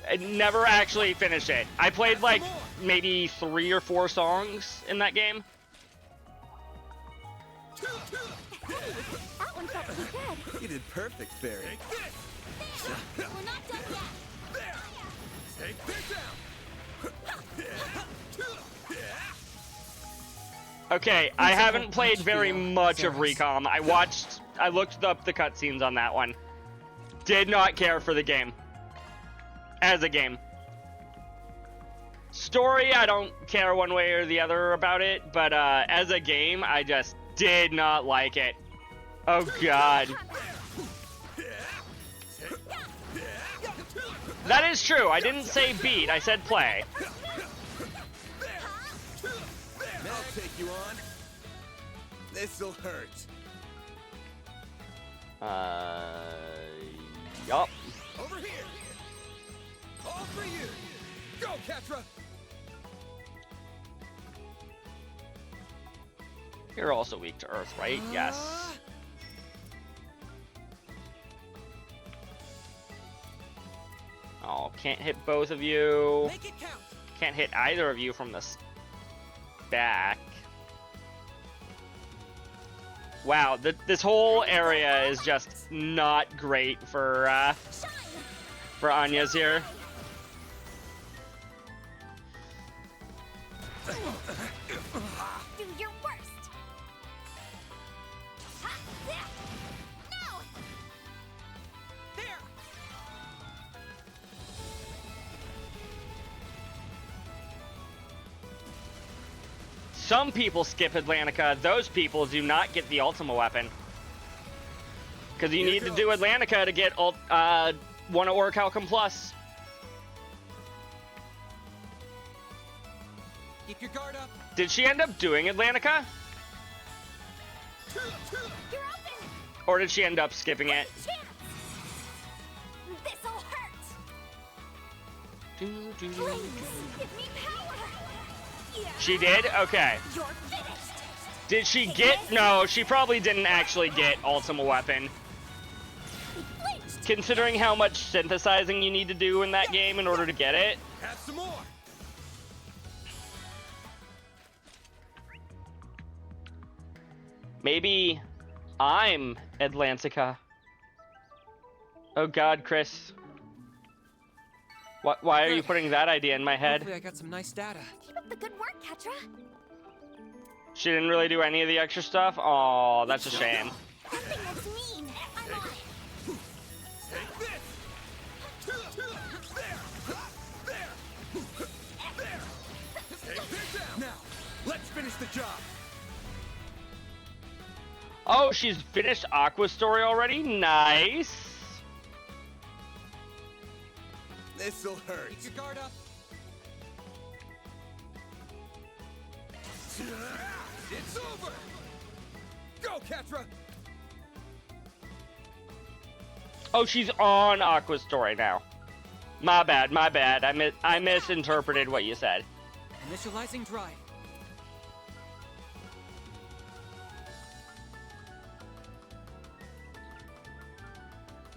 I never actually finished it. I played like maybe 3 or 4 songs in that game. That one felt pretty good. You did perfect, Fairy. Take this! We're not done yet. There! Take this down! Okay, I haven't played very much of Recom. I looked up the cutscenes on that one. Did not care for the game. As a game. Story, I don't care one way or the other about it, but as a game, I just did not like it. Oh god. That is true, I didn't say beat, I said play. I'll take you on. This'll hurt. Yup. Over here! All for you! Go, Catra! You're also weak to Earth, right? Yes. Oh, can't hit both of you. Make it count. Can't hit either of you from the back. Wow, this whole area is just not great for Anya's here. Do your worst. Ha, yeah. No. There! Some people skip Atlantica. Those people do not get the Ultima weapon. Because you need to do Atlantica to get one of Orichalcum Plus. Keep your guard up. Did she end up doing Atlantica? You're open. Or did she end up skipping it? Chance. This'll hurt. Please give me power. Yeah. She did? Okay. You're finished. Did she get... No, she probably didn't actually get Ultima Weapon. Flinched. Considering how much synthesizing you need to do in that game in order to get it. Have some more. Maybe I'm Atlantica. Oh god, Chris. Why are you putting that idea in my head? Hopefully I got some nice data. Keep up the good work, Ketra. She didn't really do any of the extra stuff? Oh, that's a shame. That thing looks mean. I'm on it. Take this. There. Take this out. Now, let's finish the job. Oh, she's finished Aqua's story already? Nice. This'll hurt. Keep your guard up. It's over. Go, Ketra. Oh, she's on Aqua's story now. My bad, my bad. I misinterpreted what you said. Initializing drive.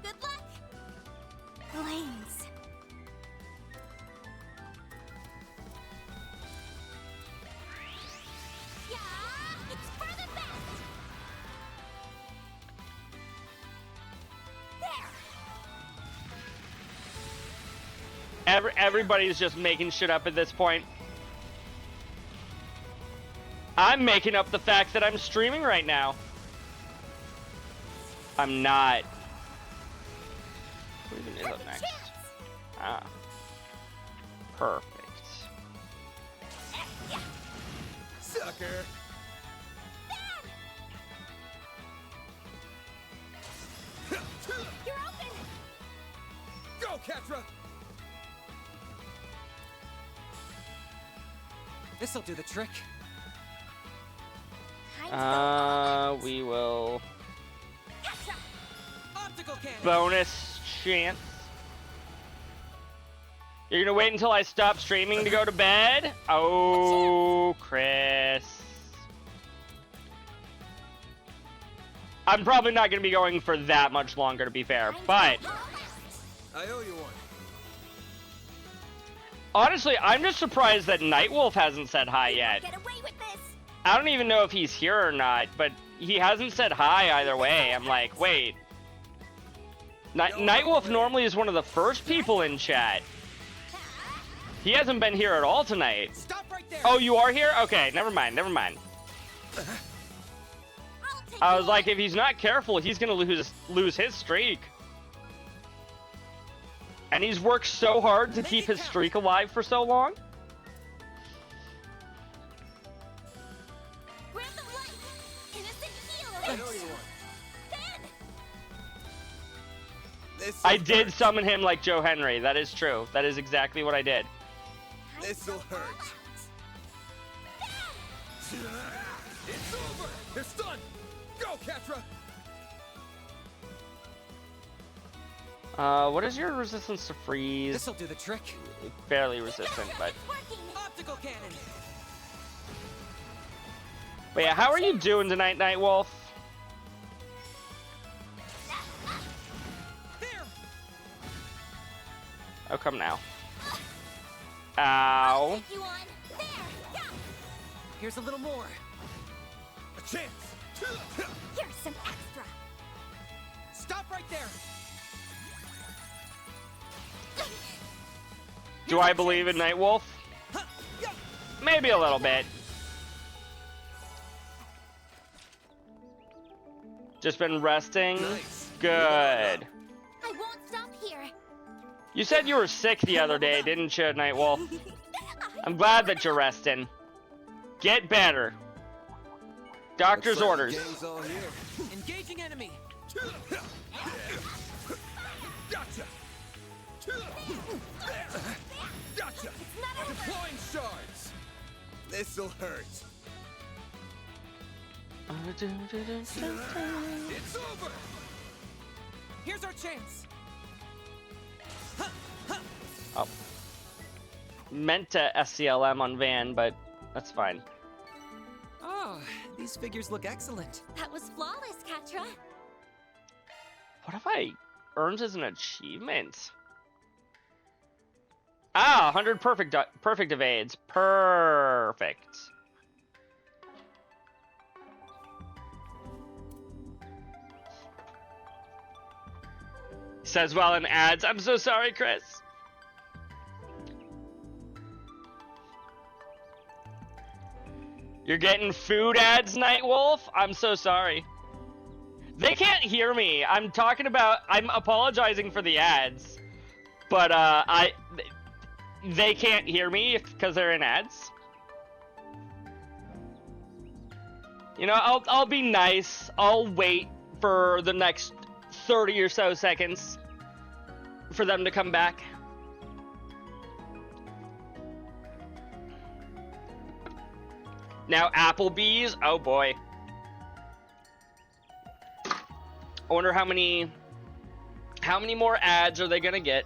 Good luck. Lanes. Yeah, it's for the best. There. Everybody's just making shit up at this point. I'm making up the fact that I'm streaming right now. I'm not. What even is up next? Ah. Perfect. Sucker. You're open. Go, Ketra. This'll do the trick. Time to go all out. We will Ketra. Optical cannon. bonus chance. You're gonna wait until I stop streaming to go to bed? Oh, Chris. I'm probably not gonna be going for that much longer, to be fair, but I owe you one. honestly, I'm just surprised that Nightwolf hasn't said hi yet. Get away with this. I don't even know if he's here or not, but he hasn't said hi either way. I'm like, wait. Nightwolf normally is one of the first people in chat. He hasn't been here at all tonight. Stop right there. Oh, you are here? Okay, never mind, never mind. I'll take I you was like, on. if he's not careful, he's gonna lose his streak. And he's worked so hard to keep his streak alive for so long. Grant them life. Innocent I healer. owe you one. Ben. This'll I did hurt. summon him like Joe Henry. That is true. That is exactly what I did. This'll hurt. It's over. They're stunned. Go, Ketra. What is your resistance to freeze? This'll do the trick. Barely resistant, but... It's working. Optical cannon. But yeah, how are you doing tonight, Nightwolf? There. Oh, come now. I'll Ow. take you on. There. Yeah. Here's a little more. A chance. Here's some extra. Stop right there! Do I believe in Nightwolf? Maybe a little bit. Just been resting? Nice. Good. I won't stop here. You said you were sick the other day, didn't you, Nightwolf? I'm glad that you're resting. Get better. Doctor's Looks like orders. the gang's all here. Engaging enemy! Gotcha! Gotcha! Deploying shards! This'll hurt. It's over! Here's our chance! Oh. Meant to SCLM on Van, but that's fine. Oh, these figures look excellent. That was flawless, Katra. What have I earned as an achievement? Ah, 100 perfect evades. Perfect. Says well in ads. I'm so sorry, Chris. You're getting food ads, Nightwolf? I'm so sorry. They can't hear me. I'm apologizing for the ads. But they can't hear me because they're in ads. You know, I'll be nice. I'll wait for the next 30 or so seconds for them to come back. Now Applebee's, oh boy. I wonder how many more ads are they gonna get?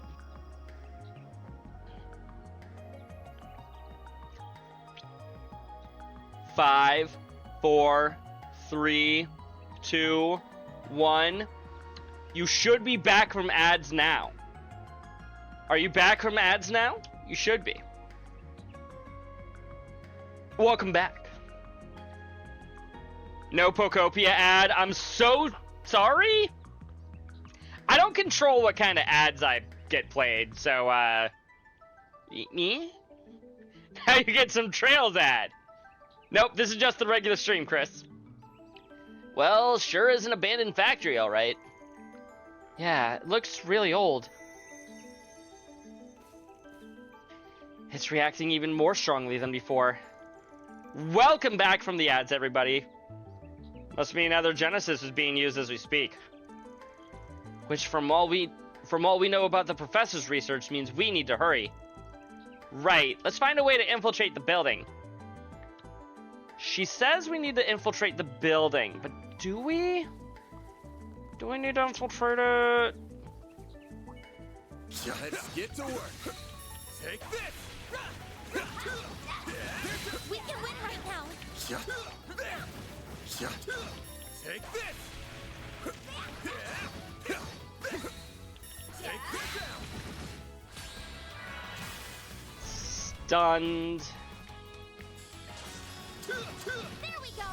Five, 4, 3, 2, 1. You should be back from ads now. Are you back from ads now? You should be. Welcome back. No Pocopia ad. I'm so sorry. I don't control what kind of ads I get played, so me? Now you get some Trails ad. Nope, this is just the regular stream, Chris. Well, sure is an abandoned factory, all right. Yeah, it looks really old. It's reacting even more strongly than before. Welcome back from the ads, everybody. Must mean another Genesis is being used as we speak. Which, from all we know about the professor's research, means we need to hurry. Right, let's find a way to infiltrate the building. She says we need to infiltrate the building, but do we? Do we need to infiltrate it? Let's get to work. Take this! We can win right now. Take this! Take this out! Stunned. There we go.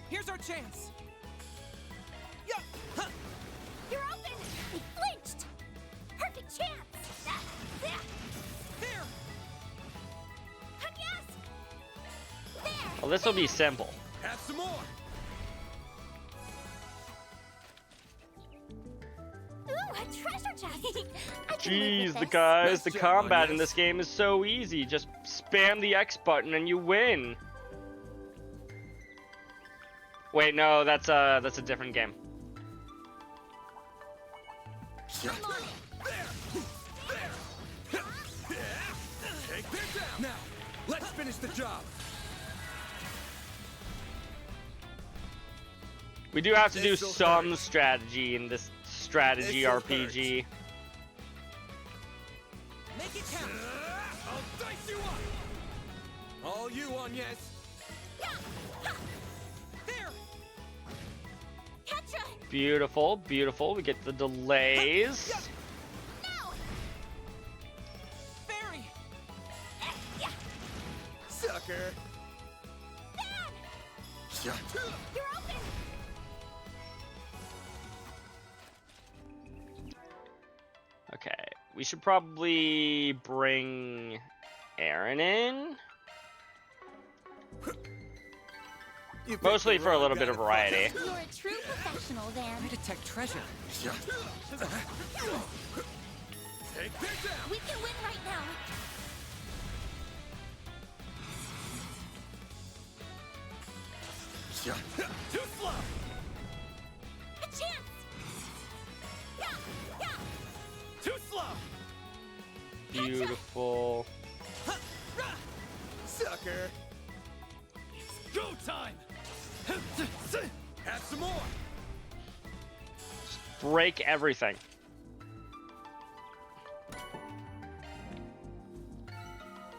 Here's our chance! You're open. We flinched. Perfect chance. Here! Yes. There. Well, this will be simple. Have some more! Ooh, a treasure chest. I can live Jeez, with the this. guys, the Nice job, combat in Onions. this game is so easy. Just spam the X button and you win. Wait, no, that's a different game. I'm on it. Take this out! Now, let's finish the job! We do have to do This'll some hurt. strategy in this strategy This'll RPG. Make it count! I'll dice you up! All you, Agnes! There! Ketra. Beautiful, beautiful. We get the delays. No. Fairy! Sucker! Bad. we should probably bring Aaron in. Mostly for a little bit of variety. You're a true professional, then. I detect treasure. Take this down. We can win right now. Too slow. A chance. Yeah, yeah. Too slow. Beautiful. Sucker. Go time. Have some more. Break everything.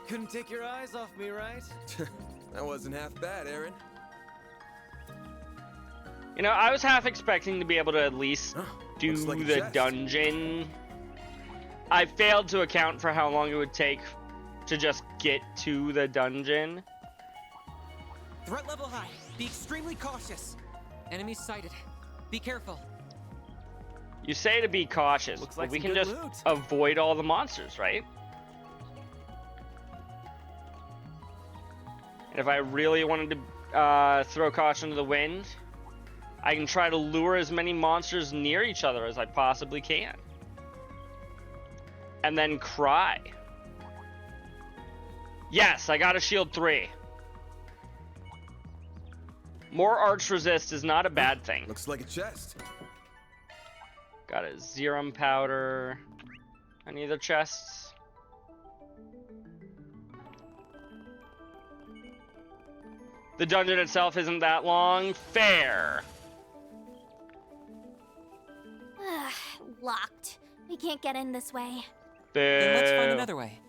Couldn't take your eyes off me, right? That wasn't half bad, Aaron. You know, I was half expecting to be able to at least do Looks like a the chest. dungeon. I failed to account for how long it would take to just get to the dungeon. Threat level high. Be extremely cautious. Enemies sighted. Be careful. You say to be cautious, Looks but like we some can good just loot. avoid all the monsters, right? And if I really wanted to throw caution to the wind, I can try to lure as many monsters near each other as I possibly can. And then cry. Yes, I got a shield 3. More arch resist is not a bad thing. Looks like a chest. Got a Zerum powder. Any other chests? The dungeon itself isn't that long. Fair. Locked. We can't get in this way. Then let's find Boo. another way.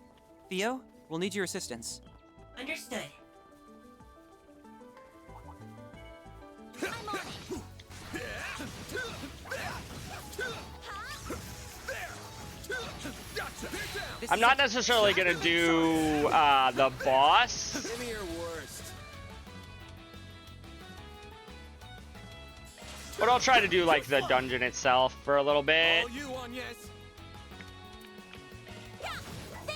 Theo, we'll need your assistance. Understood. I'm on it. I'm not necessarily gonna do the boss. Give me your worst. But I'll try to do like the dungeon itself for a little bit. All you on, yes. Yeah, there.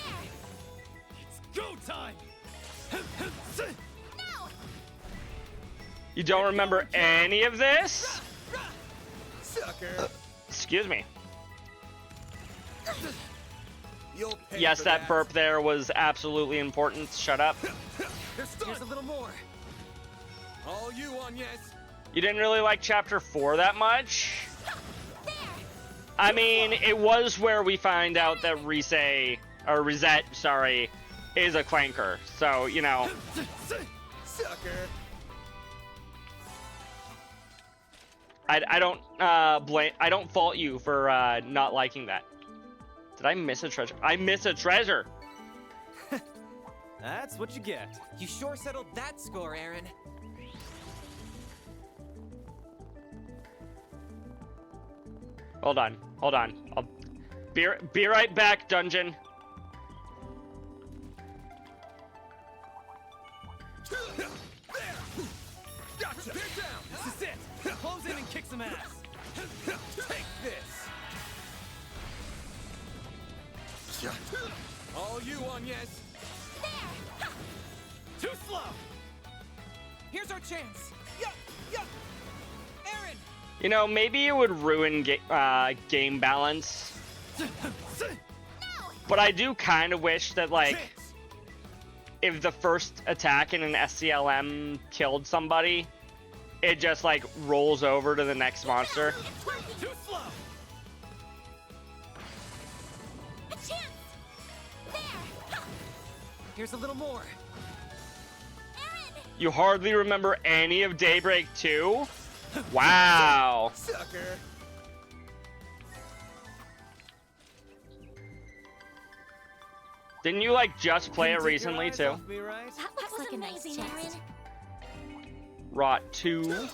It's go time. No. You don't remember any of this? Sucker. Excuse me. You'll pay Yes, for that burp there was absolutely important. Shut up. Here's a little more. All you on, yes. You didn't really like chapter 4 that much? I mean, it was where we find out that Risette, sorry, is a clanker. So, you know. Sucker. I don't fault you for not liking that. Did I miss a treasure? I miss a treasure. That's what you get. You sure settled that score, Aaron. Hold on. I'll be right back, dungeon. Gotcha. Get down. This is it. Close in and kick some ass. Take this. All you on, yes. Too slow. Here's our chance. Yup. Aaron. You know, maybe it would ruin game balance. But I do kind of wish that, like, if the first attack in an SCLM killed somebody, it just, like, rolls over to the next monster. Too slow. A chance. There. Here's a little more. Aaron. You hardly remember any of Daybreak 2? Wow. Sucker. Didn't you, like, just play it Couldn't take your recently, eyes too? off me, right? That looks like a nice chest. Aaron. Rot 2. Gotcha.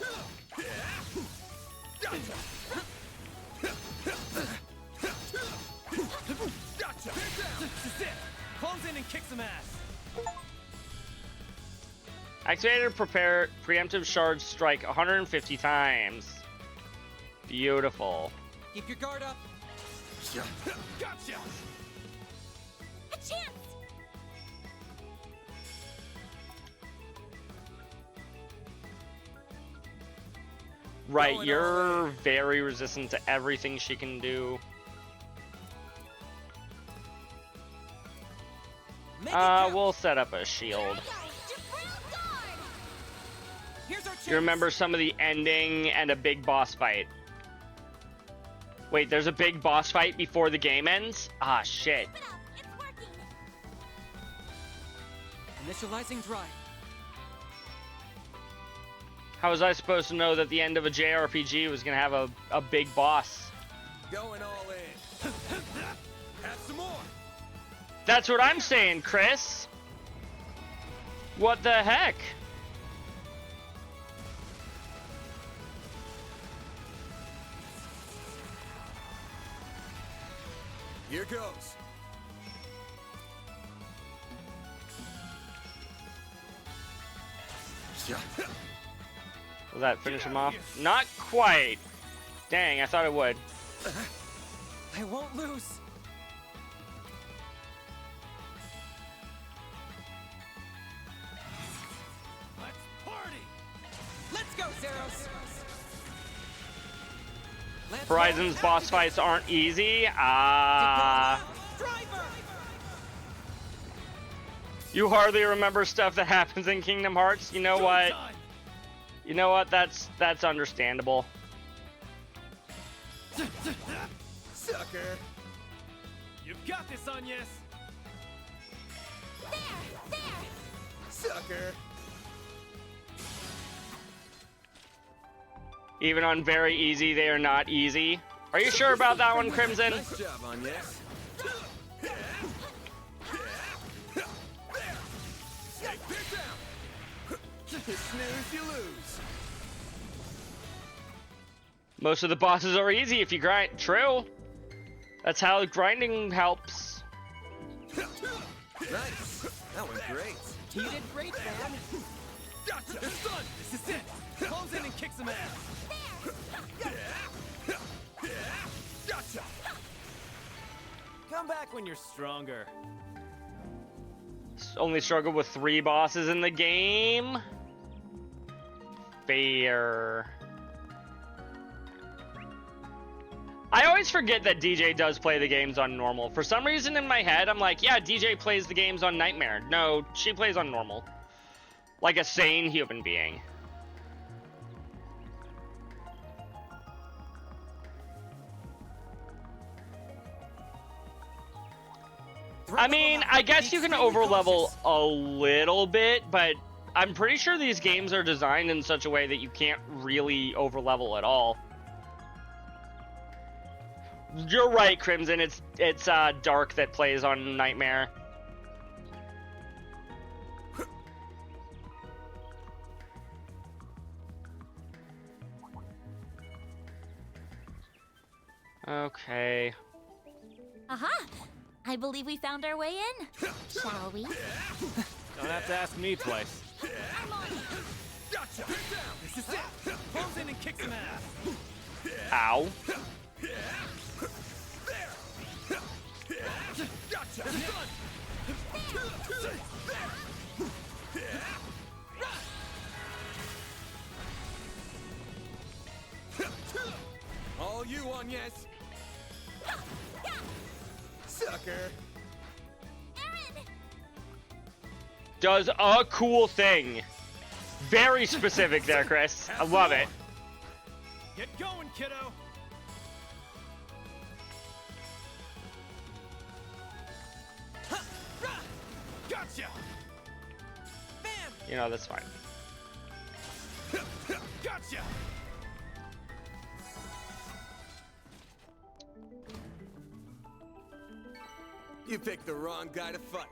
Gotcha. Get down. This is it. Close in and kick some ass. Activated prepare preemptive charge strike 150 times. Beautiful. Keep your guard up. Gotcha! A chance! Right, you're very resistant to everything she can do. We'll set up a shield. You remember some of the ending and a big boss fight. Wait, there's a big boss fight before the game ends? Ah, shit. Initializing drive. How was I supposed to know that the end of a JRPG was gonna have a big boss? Going all in. Have some more. That's what I'm saying, Chris. What the heck? Here goes. Will that finish him off? Not quite. Dang, I thought it would. I won't lose. Let's party. Let's go, Zeros. Horizon's boss fights aren't easy. You hardly remember stuff that happens in Kingdom Hearts. You know what? You know what? That's understandable. Sucker. You've got this, Agnes. There! Sucker. Even on very easy, they are not easy. Are you sure about that one, Crimson? Nice job, Agnes. You snooze, you lose. Most of the bosses are easy if you grind. True. That's how grinding helps. Nice. That went great. You did great, man. Gotcha. You're stunned. This is it. Close in and kick some ass. Gotcha. Come back when you're stronger. Only struggle with 3 bosses in the game. Fair. I always forget that DJ does play the games on normal. For some reason in my head, I'm like, yeah, DJ plays the games on Nightmare. No, she plays on normal. Like a sane human being. I mean, I guess you can overlevel a little bit, but I'm pretty sure these games are designed in such a way that you can't really overlevel at all. You're right, Crimson. It's Dark that plays on Nightmare. Okay. Aha! I believe we found our way in. Shall we? Don't have to ask me twice. I'm on. Gotcha. This is it. Close in and kick some ass. Ow. Gotcha. All you, Agnes. Sucker. Aaron! Does a cool thing. Very specific there, Chris. I love it. Get going, kiddo. Gotcha. Bam. You know, that's fine. Gotcha. You picked the wrong guy to fight.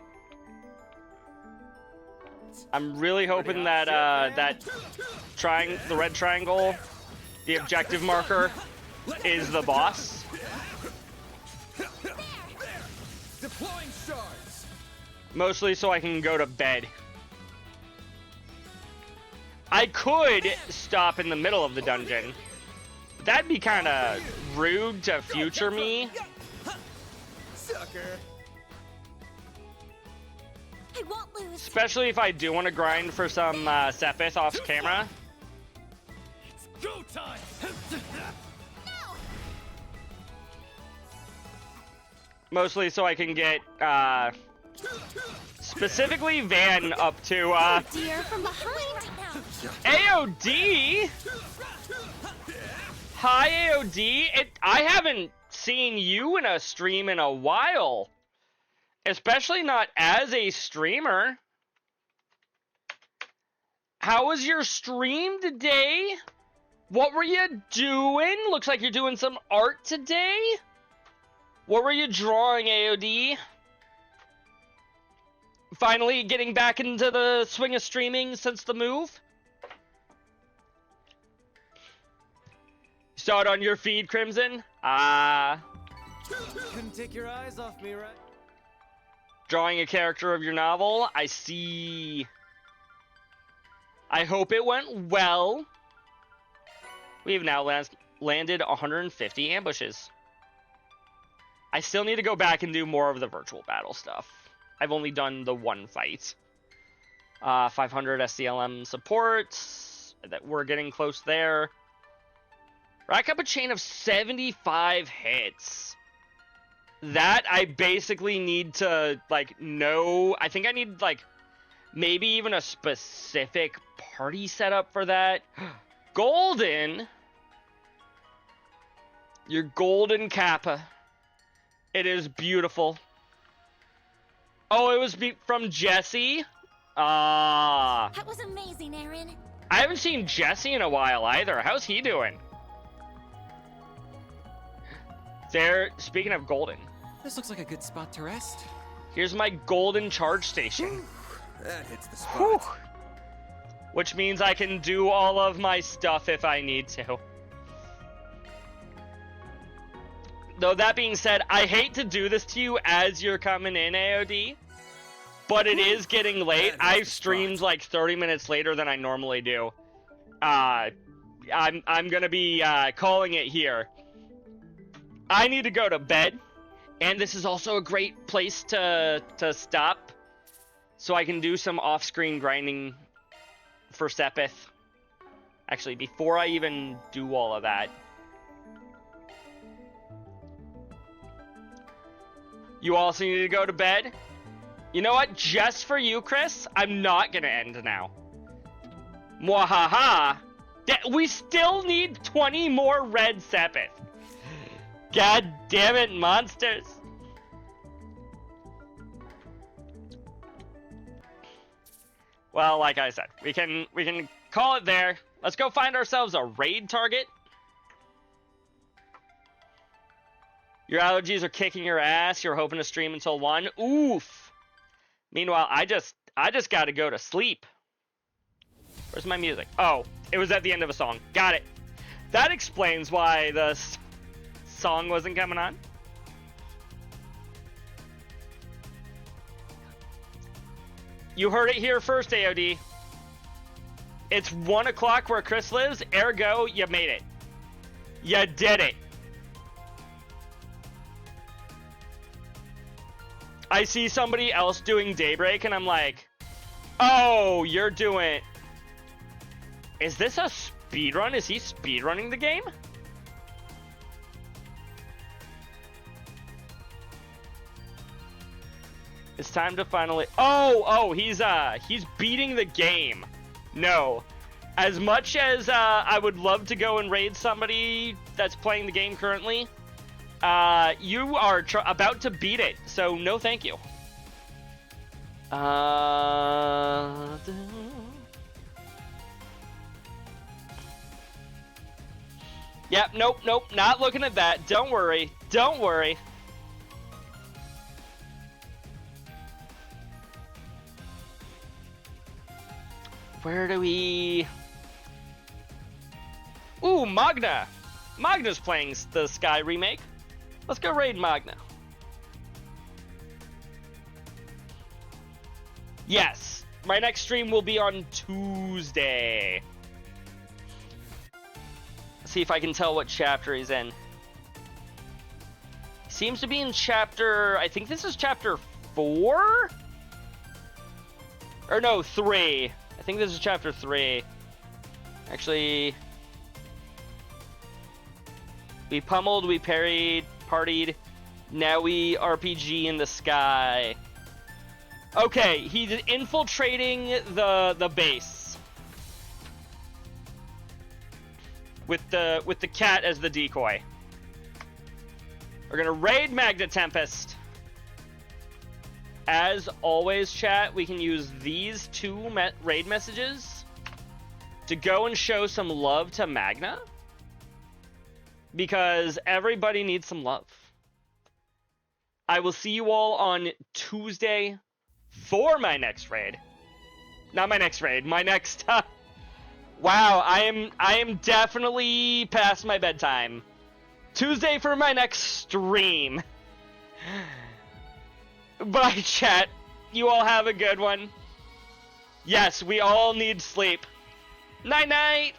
I'm really hoping that the red triangle, the objective marker, is the boss. Deploying shards. Mostly so I can go to bed. I could stop in the middle of the dungeon. That'd be kind of rude to future me. sucker. I won't lose. Especially if I do want to grind for some Sepith off camera. It's go time. Mostly so I can get specifically Van up to Dear from behind. AOD. Hi AOD. I haven't seen you in a stream in a while. Especially not as a streamer. How was your stream today? What were you doing? Looks like you're doing some art today. What were you drawing, AOD? Finally getting back into the swing of streaming since the move? Saw it on your feed, Crimson? Couldn't take your eyes off me, right? Drawing a character of your novel? I see. I hope it went well. We have now landed 150 ambushes. I still need to go back and do more of the virtual battle stuff. I've only done the one fight. 500 SCLM supports. That we're getting close there. Rack up a chain of 75 hits. That I basically need to, like, know. I think I need, like, maybe even a specific party setup for that. Golden. Your golden kappa. It is beautiful. Oh, it was from Jesse? That was amazing, Aaron. I haven't seen Jesse in a while either. How's he doing? There, speaking of golden. This looks like a good spot to rest. Here's my golden charge station. Whew, that hits the spot. Whew. Which means I can do all of my stuff if I need to. Though that being said, I hate to do this to you as you're coming in, AOD. But it is getting late. I've streamed like 30 minutes later than I normally do. I'm gonna be calling it here. I need to go to bed. And this is also a great place to stop. So I can do some off-screen grinding for Sepith. Actually, before I even do all of that. You also need to go to bed. You know what? Just for you, Chris, I'm not going to end now. Mwahaha. We still need 20 more red Sepith. God damn it, monsters. Well, like I said, we can call it there. Let's go find ourselves a raid target. Your allergies are kicking your ass. You're hoping to stream until 1. Oof. Meanwhile, I just got to go to sleep. Where's my music? Oh, it was at the end of a song. Got it. That explains why the song wasn't coming on. You heard it here first, AOD. It's 1 o'clock where Chris lives, ergo, you made it. You did it. I see somebody else doing Daybreak, and I'm like, oh, you're doing... Is this a speedrun? Is he speedrunning the game? It's time to finally... Oh, he's beating the game. No. As much as I would love to go and raid somebody that's playing the game currently, you are about to beat it, so no thank you. Yep, nope, not looking at that. Don't worry. Where do we... Ooh, Magna! Magna's playing the Sky remake. Let's go raid Magna. Yes, my next stream will be on Tuesday. See if I can tell what chapter he's in. Seems to be in chapter, I think this is chapter 4? Or no, 3. I think this is chapter 3. Actually, we pummeled, we parried, partied. Now we RPG in the sky. Okay, he's infiltrating the base with the cat as the decoy. We're gonna raid Magna Tempest. As always, chat, we can use these 2 raid messages to go and show some love to Magna, because everybody needs some love. I will see you all on Tuesday for my next raid. Not my next raid, my next wow, I am definitely past my bedtime. Tuesday for my next stream. Bye, chat. You all have a good one. Yes, we all need sleep. Night-night!